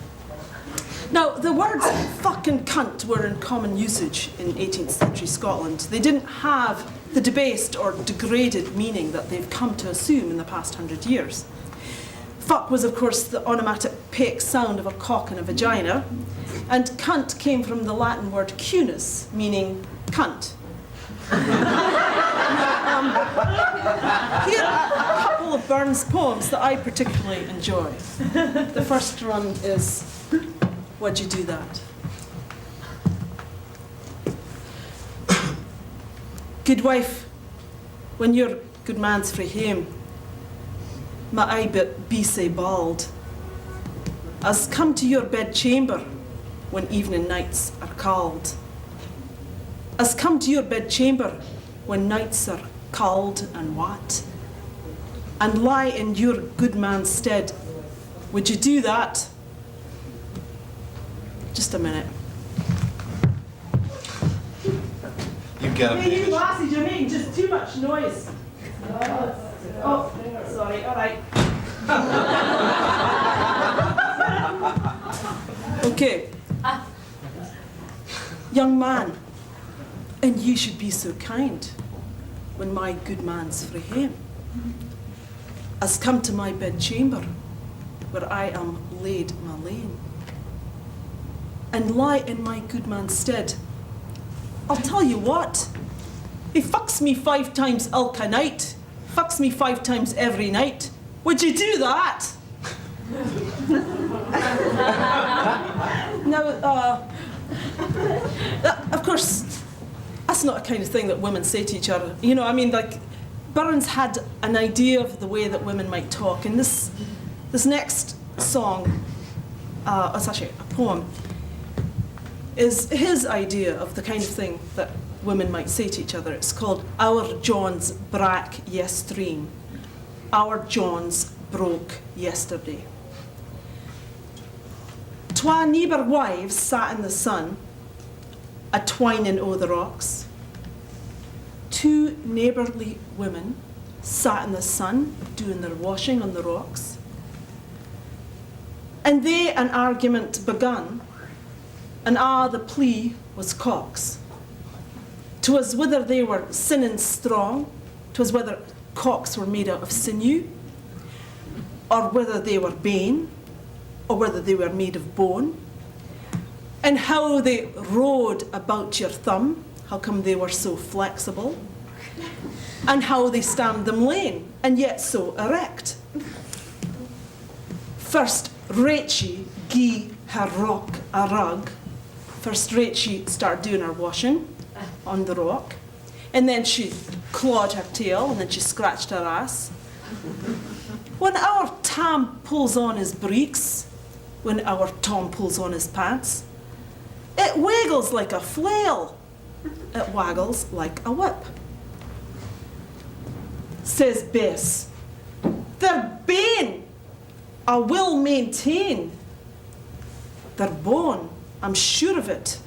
Now, the words fuck and cunt were in common usage in 18th century Scotland. They didn't have the debased or degraded meaning that they've come to assume in the past 100 years. Fuck was, of course, the onomatopoeic sound of a cock and a vagina, and cunt came from the Latin word cunus, meaning cunt. Here, a couple of Burns poems that I particularly enjoy. The first one is, Would You Do That? Good wife, when your good man's frae hame, ma I but be sae bald, as come to your bedchamber when evening nights are called. As come to your bedchamber when nights are cold and wat, and lie in your good man's stead. Would you do that? Just a minute. You get it, Hey, you Hamish. lassies, you're making just too much noise. Oh, sorry, all right. Okay. Young man, and you should be so kind when my good man's frae hame, as come to my bedchamber where I am laid my lane, and lie in my good man's stead. I'll tell you what, he fucks me 5 times ilka night, fucks me 5 times every night. Would you do that? Now, of course, that's not the kind of thing that women say to each other. You know, I mean, like, Burns had an idea of the way that women might talk, and this next song, it's actually a poem, is his idea of the kind of thing that women might say to each other. It's called Our Johns Brak Yestreen. Our Johns broke yesterday. Twa neighbour wives sat in the sun, a twining o' the rocks. 2 neighbourly women sat in the sun, doing their washing on the rocks. And they an argument begun, and the plea was cocks. 'Twas whether they were sinning strong, 'twas whether cocks were made out of sinew, or whether they were bane, or whether they were made of bone, and how they rode about your thumb, how come they were so flexible, and how they stand them lame, and yet so erect. First Rachie gie her rock a rug. First Rachie started doing her washing on the rock, and then she clawed her tail, and then she scratched her ass. When our Tam pulls on his breeks, when our Tom pulls on his pants, it wiggles like a flail, it waggles like a whip. Says Bess, they're bane, I will maintain. They're bone, I'm sure of it.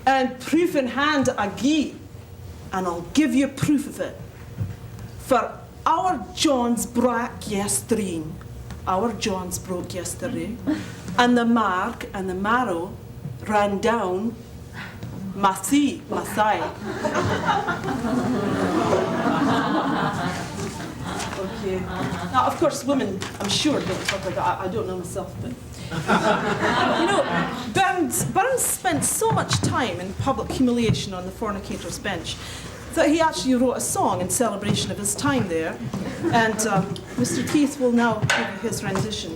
And proof in hand I gie, and I'll give you proof of it. For our Johns brak yestreen, our Johns broke yesterday, and the mark and the marrow ran down my thigh. Okay. Now, of course, women, I'm sure, don't talk like that. I don't know myself, but you know, Burns spent so much time in public humiliation on the fornicator's bench that he actually wrote a song in celebration of his time there. And Mr. Keith will now give you his rendition.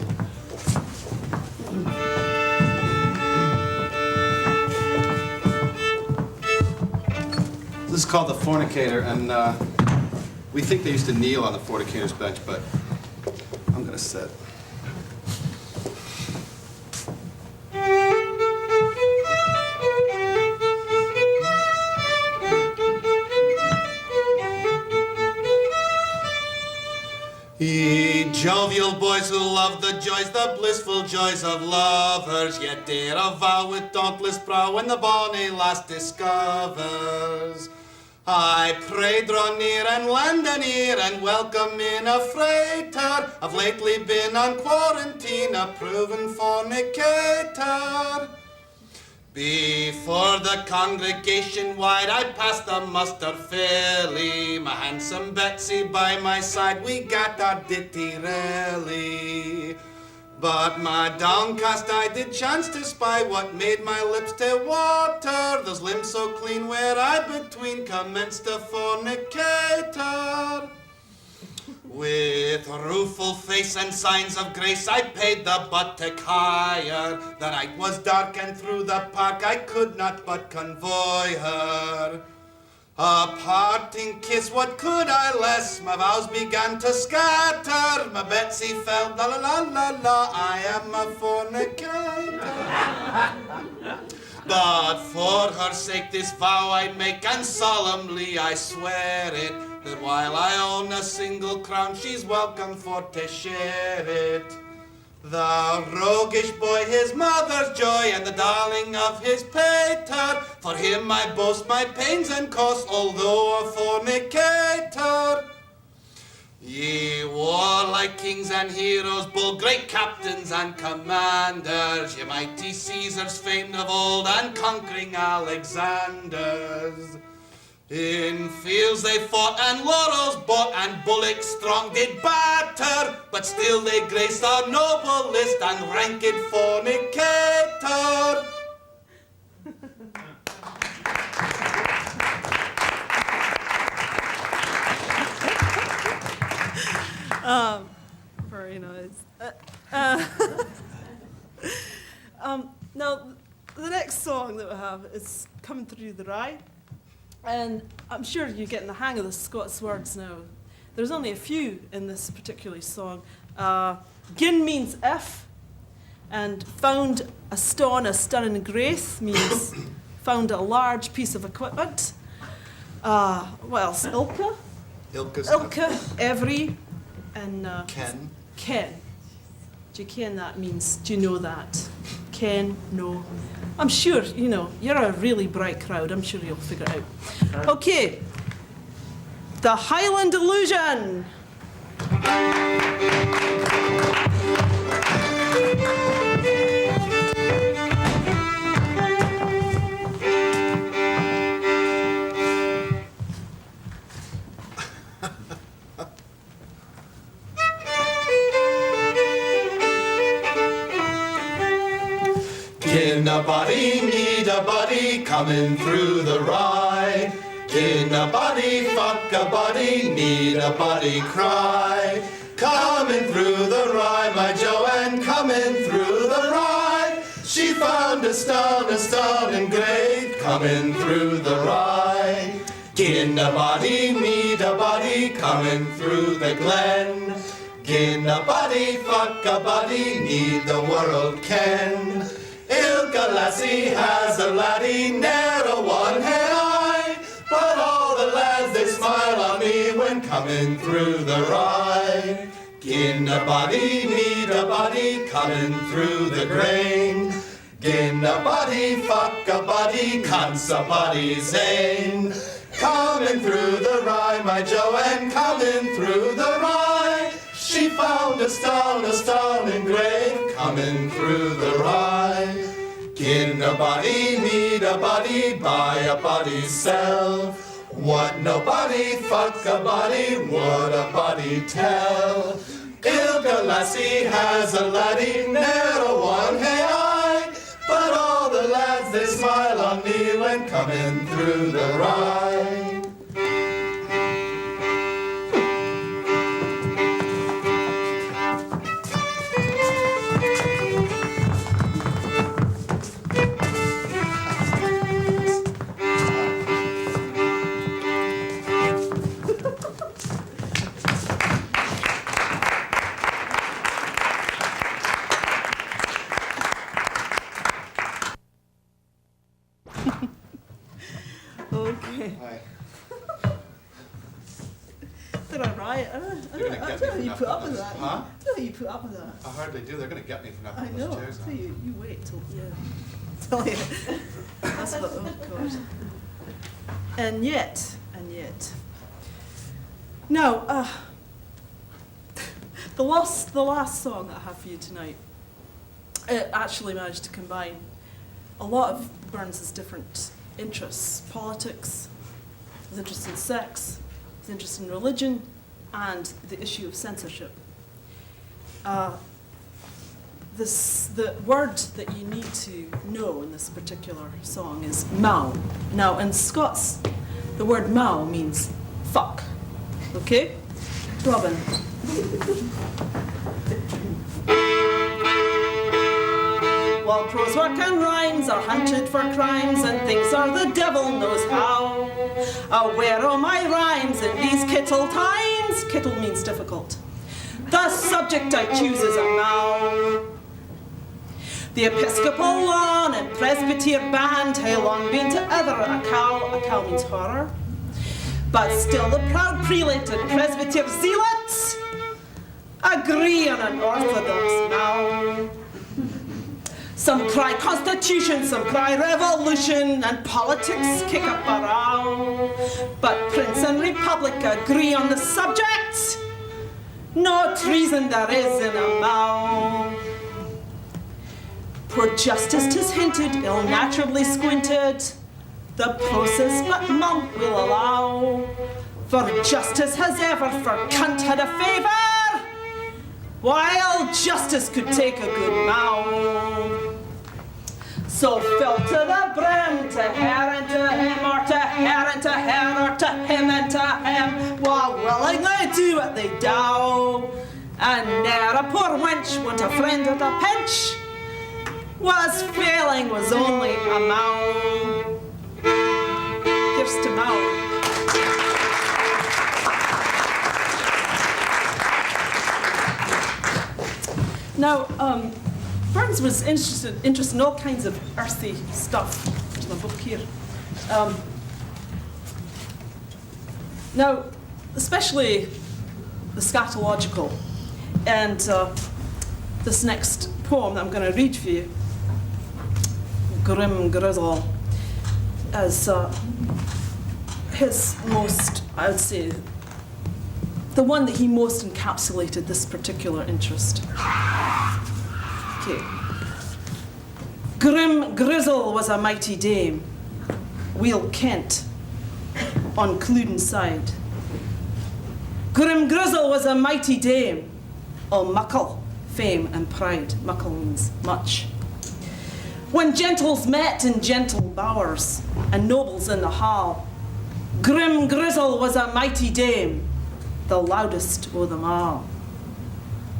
This is called The Fornicator, and we think they used to kneel on the fornicator's bench, but I'm gonna sit. Ye jovial boys who love the joys, the blissful joys of lovers, yet dare a vow with dauntless brow when the bonny lass discovers. I pray draw near and lend an ear and welcome in a freighter. I've lately been on quarantine, a proven fornicator. Before the congregation wide, I passed the muster fairly. My handsome Betsy by my side, we got our ditty rally. But my downcast eye did chance to spy what made my lips to water. Those limbs so clean where I between commenced a fornicator. With With rueful face and signs of grace, I paid the buttock higher. The night was dark, and through the park I could not but convoy her. A parting kiss, what could I less? My vows began to scatter. My Betsy felt, la la la la la, I am a fornicator. But for her sake this vow I make, and solemnly I swear it, that while I own a single crown, she's welcome for to share it. The roguish boy, his mother's joy, and the darling of his pater, for him I boast my pains and costs, although a fornicator. Ye warlike kings and heroes, bold great captains and commanders, ye mighty Caesars famed of old, and conquering Alexanders. In fields they fought, and laurels bought, and bullocks strong did batter, but still they graced our noble list, and ranked fornicator. Very nice. Now, the next song that we have is Coming Through the Rye. And I'm sure you're getting the hang of the Scots words now. There's only a few in this particular song. Gin means if, and found a stone, a stunning grace means found a large piece of equipment. What else? Ilka, every, and Ken. Ken. Do you ken that means? Do you know that? Ken, no. I'm sure, you know, you're a really bright crowd. I'm sure you'll figure it out. Okay. The Highland Illusion. In a body, need a body, coming through the rye. In a body, fuck a body, need a body, cry. Coming through the rye, my Joanne, coming through the rye. She found a stone engraved, coming through the rye. In a body, need a body, coming through the glen. In a body, fuck a body, need the world ken. Ilka lassie has a laddie, ne'er a one hair eye, but all the lads they smile on me when coming through the rye. Gin a body, need a body, coming through the grain. Gin a body, fuck a body, cunts a body zane. Coming through the rye, my Joanne, coming through the rye. She found a stone engraved, coming through the rye. Gin a body, need a body, buy a body, sell. What nobody, fuck a body, would a body tell? Ilka lassie has a laddie, ne'er a one hey I, but all the lads they smile on me when coming through the rye. Okay. Hi. Did I write? I don't know how you put up with that. Huh? I don't know how you put up with that. I hardly do. They're going to get me for not I putting know. those chairs Tell on. you wait till tell you. That's what. Oh God. And yet. Now, the last song that I have for you tonight, it actually managed to combine a lot of Burns's different interests: politics, his interest in sex, his interest in religion, and the issue of censorship. The word that you need to know in this particular song is mao. Now, in Scots, the word mao means fuck. Okay? Robin, While prose work and rhymes are hunted for crimes, and things are the devil knows how. Where are my rhymes in these kittle times? Kittle means difficult. The subject I choose is a mow. The Episcopal lawn and Presbyter band hae long been to other a cow means horror. But still the proud prelate and Presbyter zealot agree on an orthodox mow. Some cry constitution, some cry revolution, and politics kick up a row. But Prince and Republic agree on the subject. No treason there is in a mow. Poor justice 'tis hinted, ill-naturally squinted. The process but monk will allow. For justice has ever for cunt had a favour, while justice could take a good mow. So fill to the brim, to her and to him, or to her and to her, or to him and to him, while willingly do what they do. And ne'er a poor wench want a friend at a pinch, was failing was only a mow. Here's to mow. Now, Burns was interested in all kinds of earthy stuff. There's my book here. Now, especially the scatological. And this next poem that I'm going to read for you, Grim Grizzle, as his most, I would say, the one that he most encapsulated this particular interest. Okay. Grim Grizzle was a mighty dame, Wheel Kent, on Clouden side. Grim Grizzle was a mighty dame, o' muckle fame and pride. Muckle means much. When gentles met in gentle bowers, and nobles in the hall, Grim Grizzle was a mighty dame, the loudest o' them all.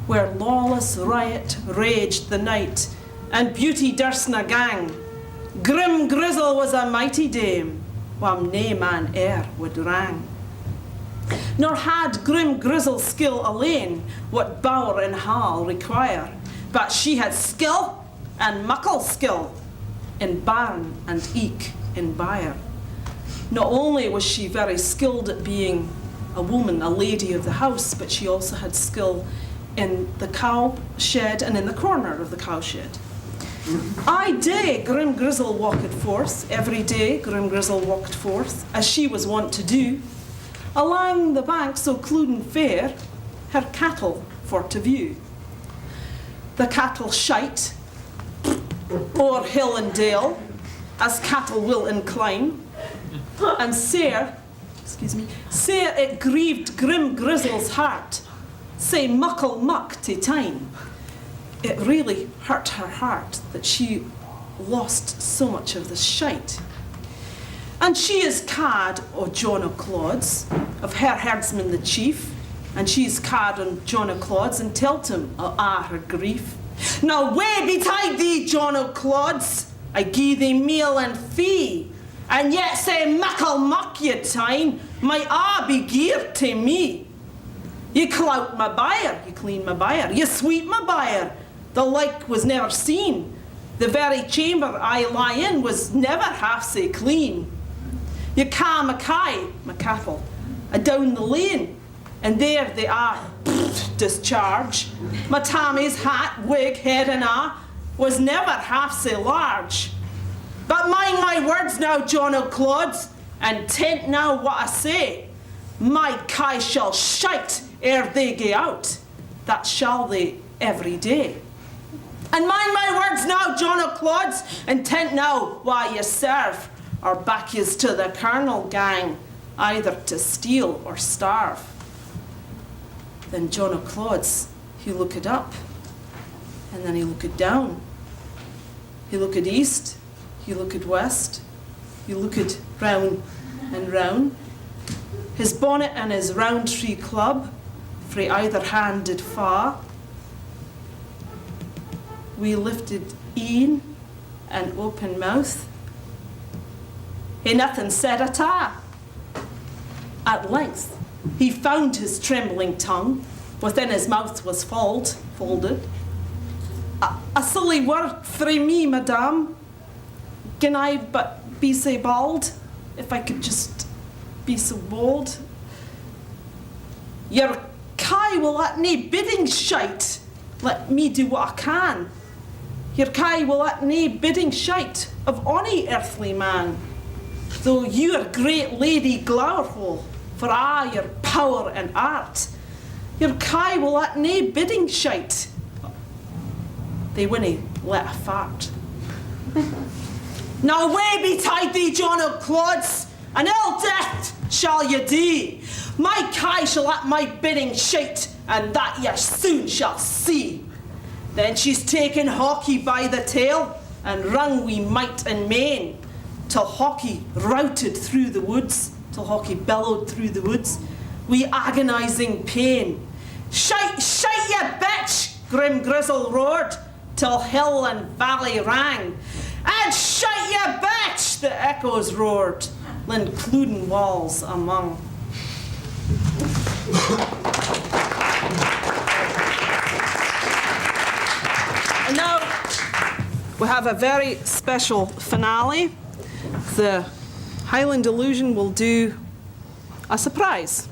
Where lawless riot raged the night, and beauty durstna gang, Grim Grizzle was a mighty dame, wham nae man e'er would rang. Nor had Grim Grizzle's skill alane what bower and hall require, but she had skill and muckle skill in barn and eke in byre. Not only was she very skilled at being a woman, a lady of the house, but she also had skill in the cow shed and in the corner of the cow shed. Aye day Grim Grizzle walked forth, every day Grim Grizzle walked forth, as she was wont to do, along the banks o' Clouden fair, her cattle for to view. The cattle shite o'er hill and dale, as cattle will incline, and sair it grieved Grim Grizzle's heart, say muckle muck to time. It really hurt her heart that she lost so much of the shite. And she is cad o' John O'Clods, of her herdsman the chief, and she's cad on John O'Clods and tell't him o' her grief. Now way betide thee, John O'Clods, I gie thee meal and fee, and yet say muckle muck ye time, might be geared to me. You clout my byre, you clean my byre, you sweep my byre, the like was never seen. The very chamber I lie in was never half sae clean. You ca my kye, my cattle, down the lane, and there they are, discharge. My Tammy's hat, wig, head and was never half sae large. But mind my words now, John O'Clods, and tent now what I say. My kye shall shite ere they gae out, that shall they every day. And mind my words now, John O'Clods, and tent now why ye serve, or back yous to the colonel gang, either to steal or starve. Then John O'Clods, he looked up, and then he looked down. He looked east, he looked west, he looked round and round. His bonnet and his round tree club frae either hand did fa. We lifted een an open mouth. He nothing said at all. At length, he found his trembling tongue within his mouth was folded. A silly word frae me, madame. Can I but be so bald, if I could just be so bold? Your kai will at nae bidding shite. Let me do what I can. Your kai will at nae bidding shite of ony earthly man. Though you're great lady Glowerhole, for a' your power and art, your kai will at nae bidding shite. They winna let a fart. Now away betide thee, John O'Clods, and ill death shall ye die. My kai shall at my bidding shite, and that ye soon shall see. Then she's taken Hawkie by the tail, and wrung wi' might and main, till Hawkie routed through the woods, till Hawkie bellowed through the woods, wi' agonizing pain. Shite, shite, ye bitch! Grim Grizzle roared, till hill and valley rang. And shite, ye bitch! The echoes roared, including walls among. And now we have a very special finale. The Highland Illusion will do a surprise.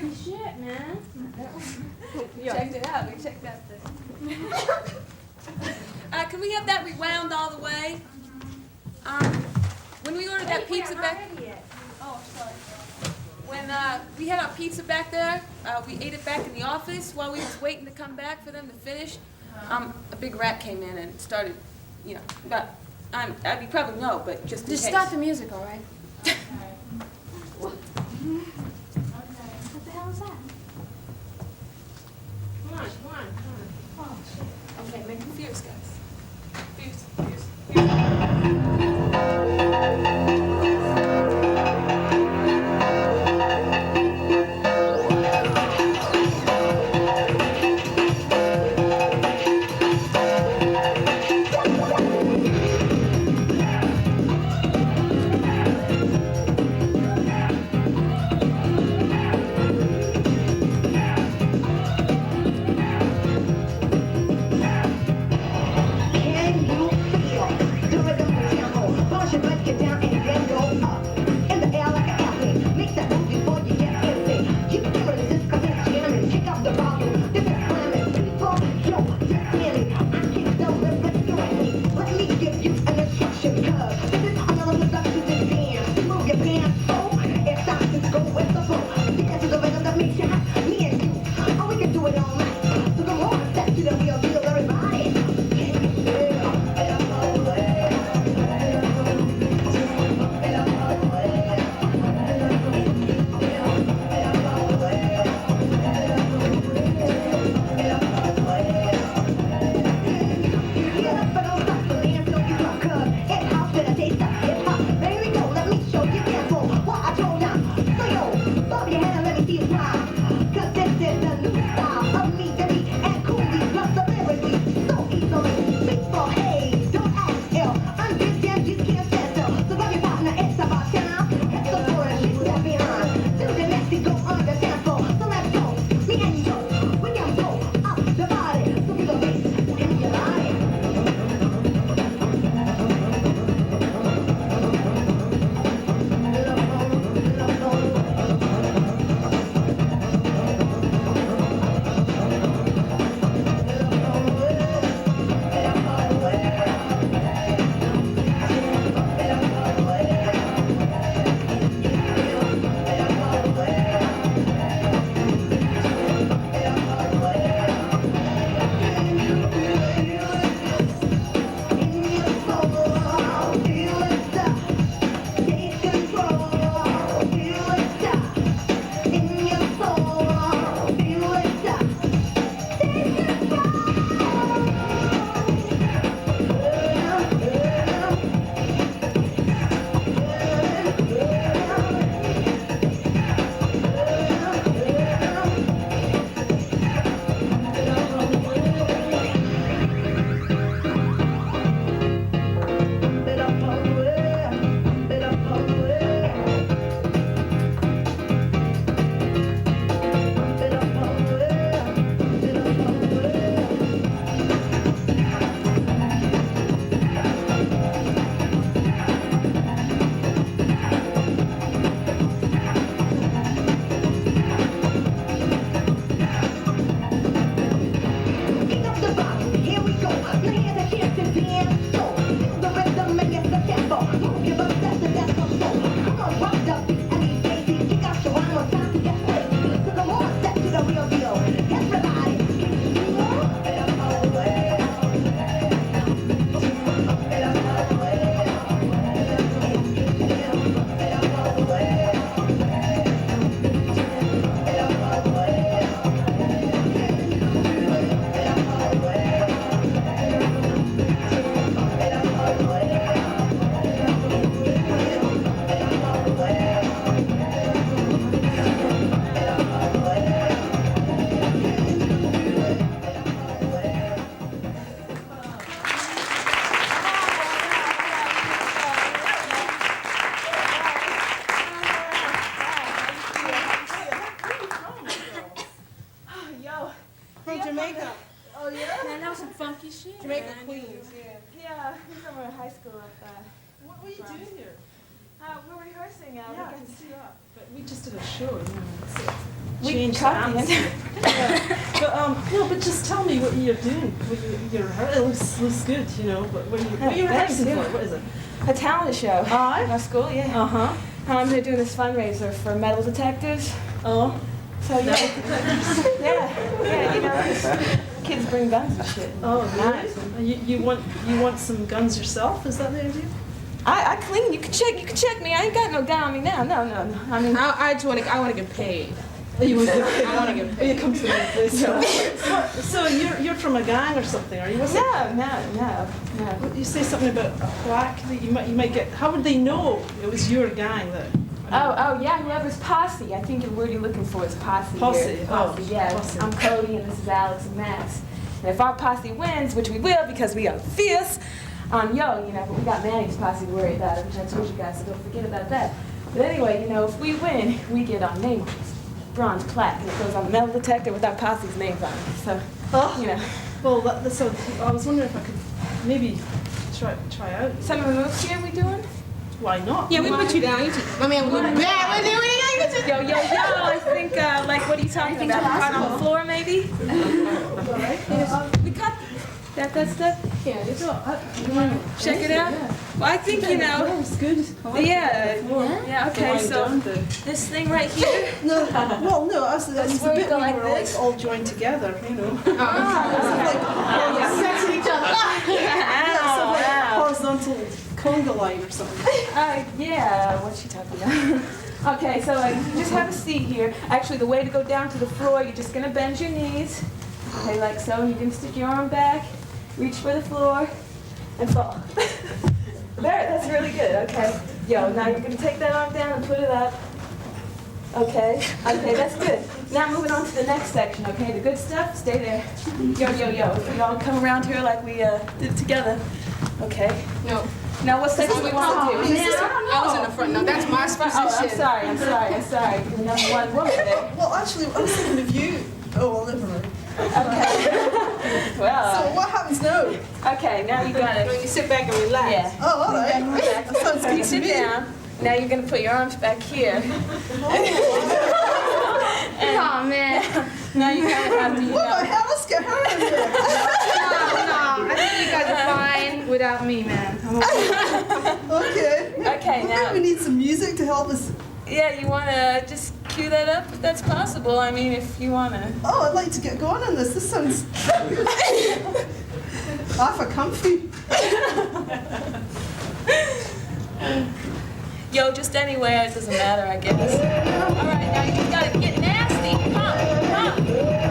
funky shit, man. Checked it out. We checked out Can we have that rewound all the way? When we ordered that pizza back. Oh, sorry. When we had our pizza back there, we ate it back in the office while we was waiting to come back for them to finish. A big rat came in and started, you know, about. You probably know, but just in Just case. start the music, all right? What the hell is that? Come on. Oh, shit. Okay, make them fierce, guys. Fierce. Jamaica. Oh, yeah? Man, that was some funky shit. Jamaica, man. Queens, yeah. Yeah, he's from our high school up there. What were you doing here? We're rehearsing. Yeah, we I got can to see that. But we just did a show, you know. We change the cut the atmosphere. Yeah. No, but just tell me what you're doing. It looks good, you know. But what are you rehearsing for? What is it? A talent show. Aye. In our school, yeah. Uh-huh. They're doing this fundraiser for metal detectors. Oh. So yeah, yeah, you know, kids bring guns and shit. Oh, Nice. really? You want some guns yourself? Is that the idea? I clean. You can check me. I ain't got no gun on me now. No. I mean, I want to get paid. You want to get paid? I want to get paid. You come to the place. So you're from a gang or something, are you? What's it? no. You say something about a plaque that you might get. How would they know it was your gang that? Oh yeah, whoever's posse. I think the word you're looking for is posse. Posse, Here. oh, Yeah. posse. I'm Cody and this is Alex and Max. And if our posse wins, which we will because we are fierce, you know, but we got Manny's posse to worry about, which I told you guys, so don't forget about that. But anyway, you know, if we win, we get our name on this bronze plaque, and it goes on the metal detector with our posse's names on it. So, you know. Well, so I was wondering if I could maybe try out. Some of the moves here we doing? Why not? Yeah, we put you down. I mean, we're bad. Yo, I think, like, what are you talking about? Part on the floor, maybe? We cut that stuff? Yeah, just Check it out? Well, I think, you know. It's good. Yeah, okay, so this thing right here. No, well, no, I was the where we bit go where like we were this? like all joined together, you know. sex each other. Some like horizontal conga line or something. Yeah, what's she talking about? Okay, so you just have a seat here. Actually, the way to go down to the floor, you're just gonna bend your knees. Okay, like so. You're gonna stick your arm back, reach for the floor, and fall. There, that's really good. Okay. Yo, now you're gonna take that arm down and put it up. Okay, that's good. Now moving on to the next section, okay? The good stuff, stay there. Yo. If we all come around here like we did together. Okay. No. Now what section we want to do? I was in the front. No, that's my position. Oh, I'm sorry. You're number one woman there. Well, actually, I was thinking of you. Oh, well, never mind. Okay. Well. So what happens now? Okay, now you got it. When you sit back and relax. Yeah. Oh, all right. That sounds good You to sit me. down. Now you're gonna put your arms back here. Oh man. Now you kind of have to, you What the know. hell? Let's get her in here. No, I think you guys are fine without me, man. I'm okay. Okay. Okay, I now. think we need some music to help us. Yeah, you wanna just cue that up if that's possible. I mean, if you wanna. Oh, I'd like to get going on this. This sounds awful comfy. Yo, just anywhere, it doesn't matter, I guess. All right, now you gotta get nasty. Come on.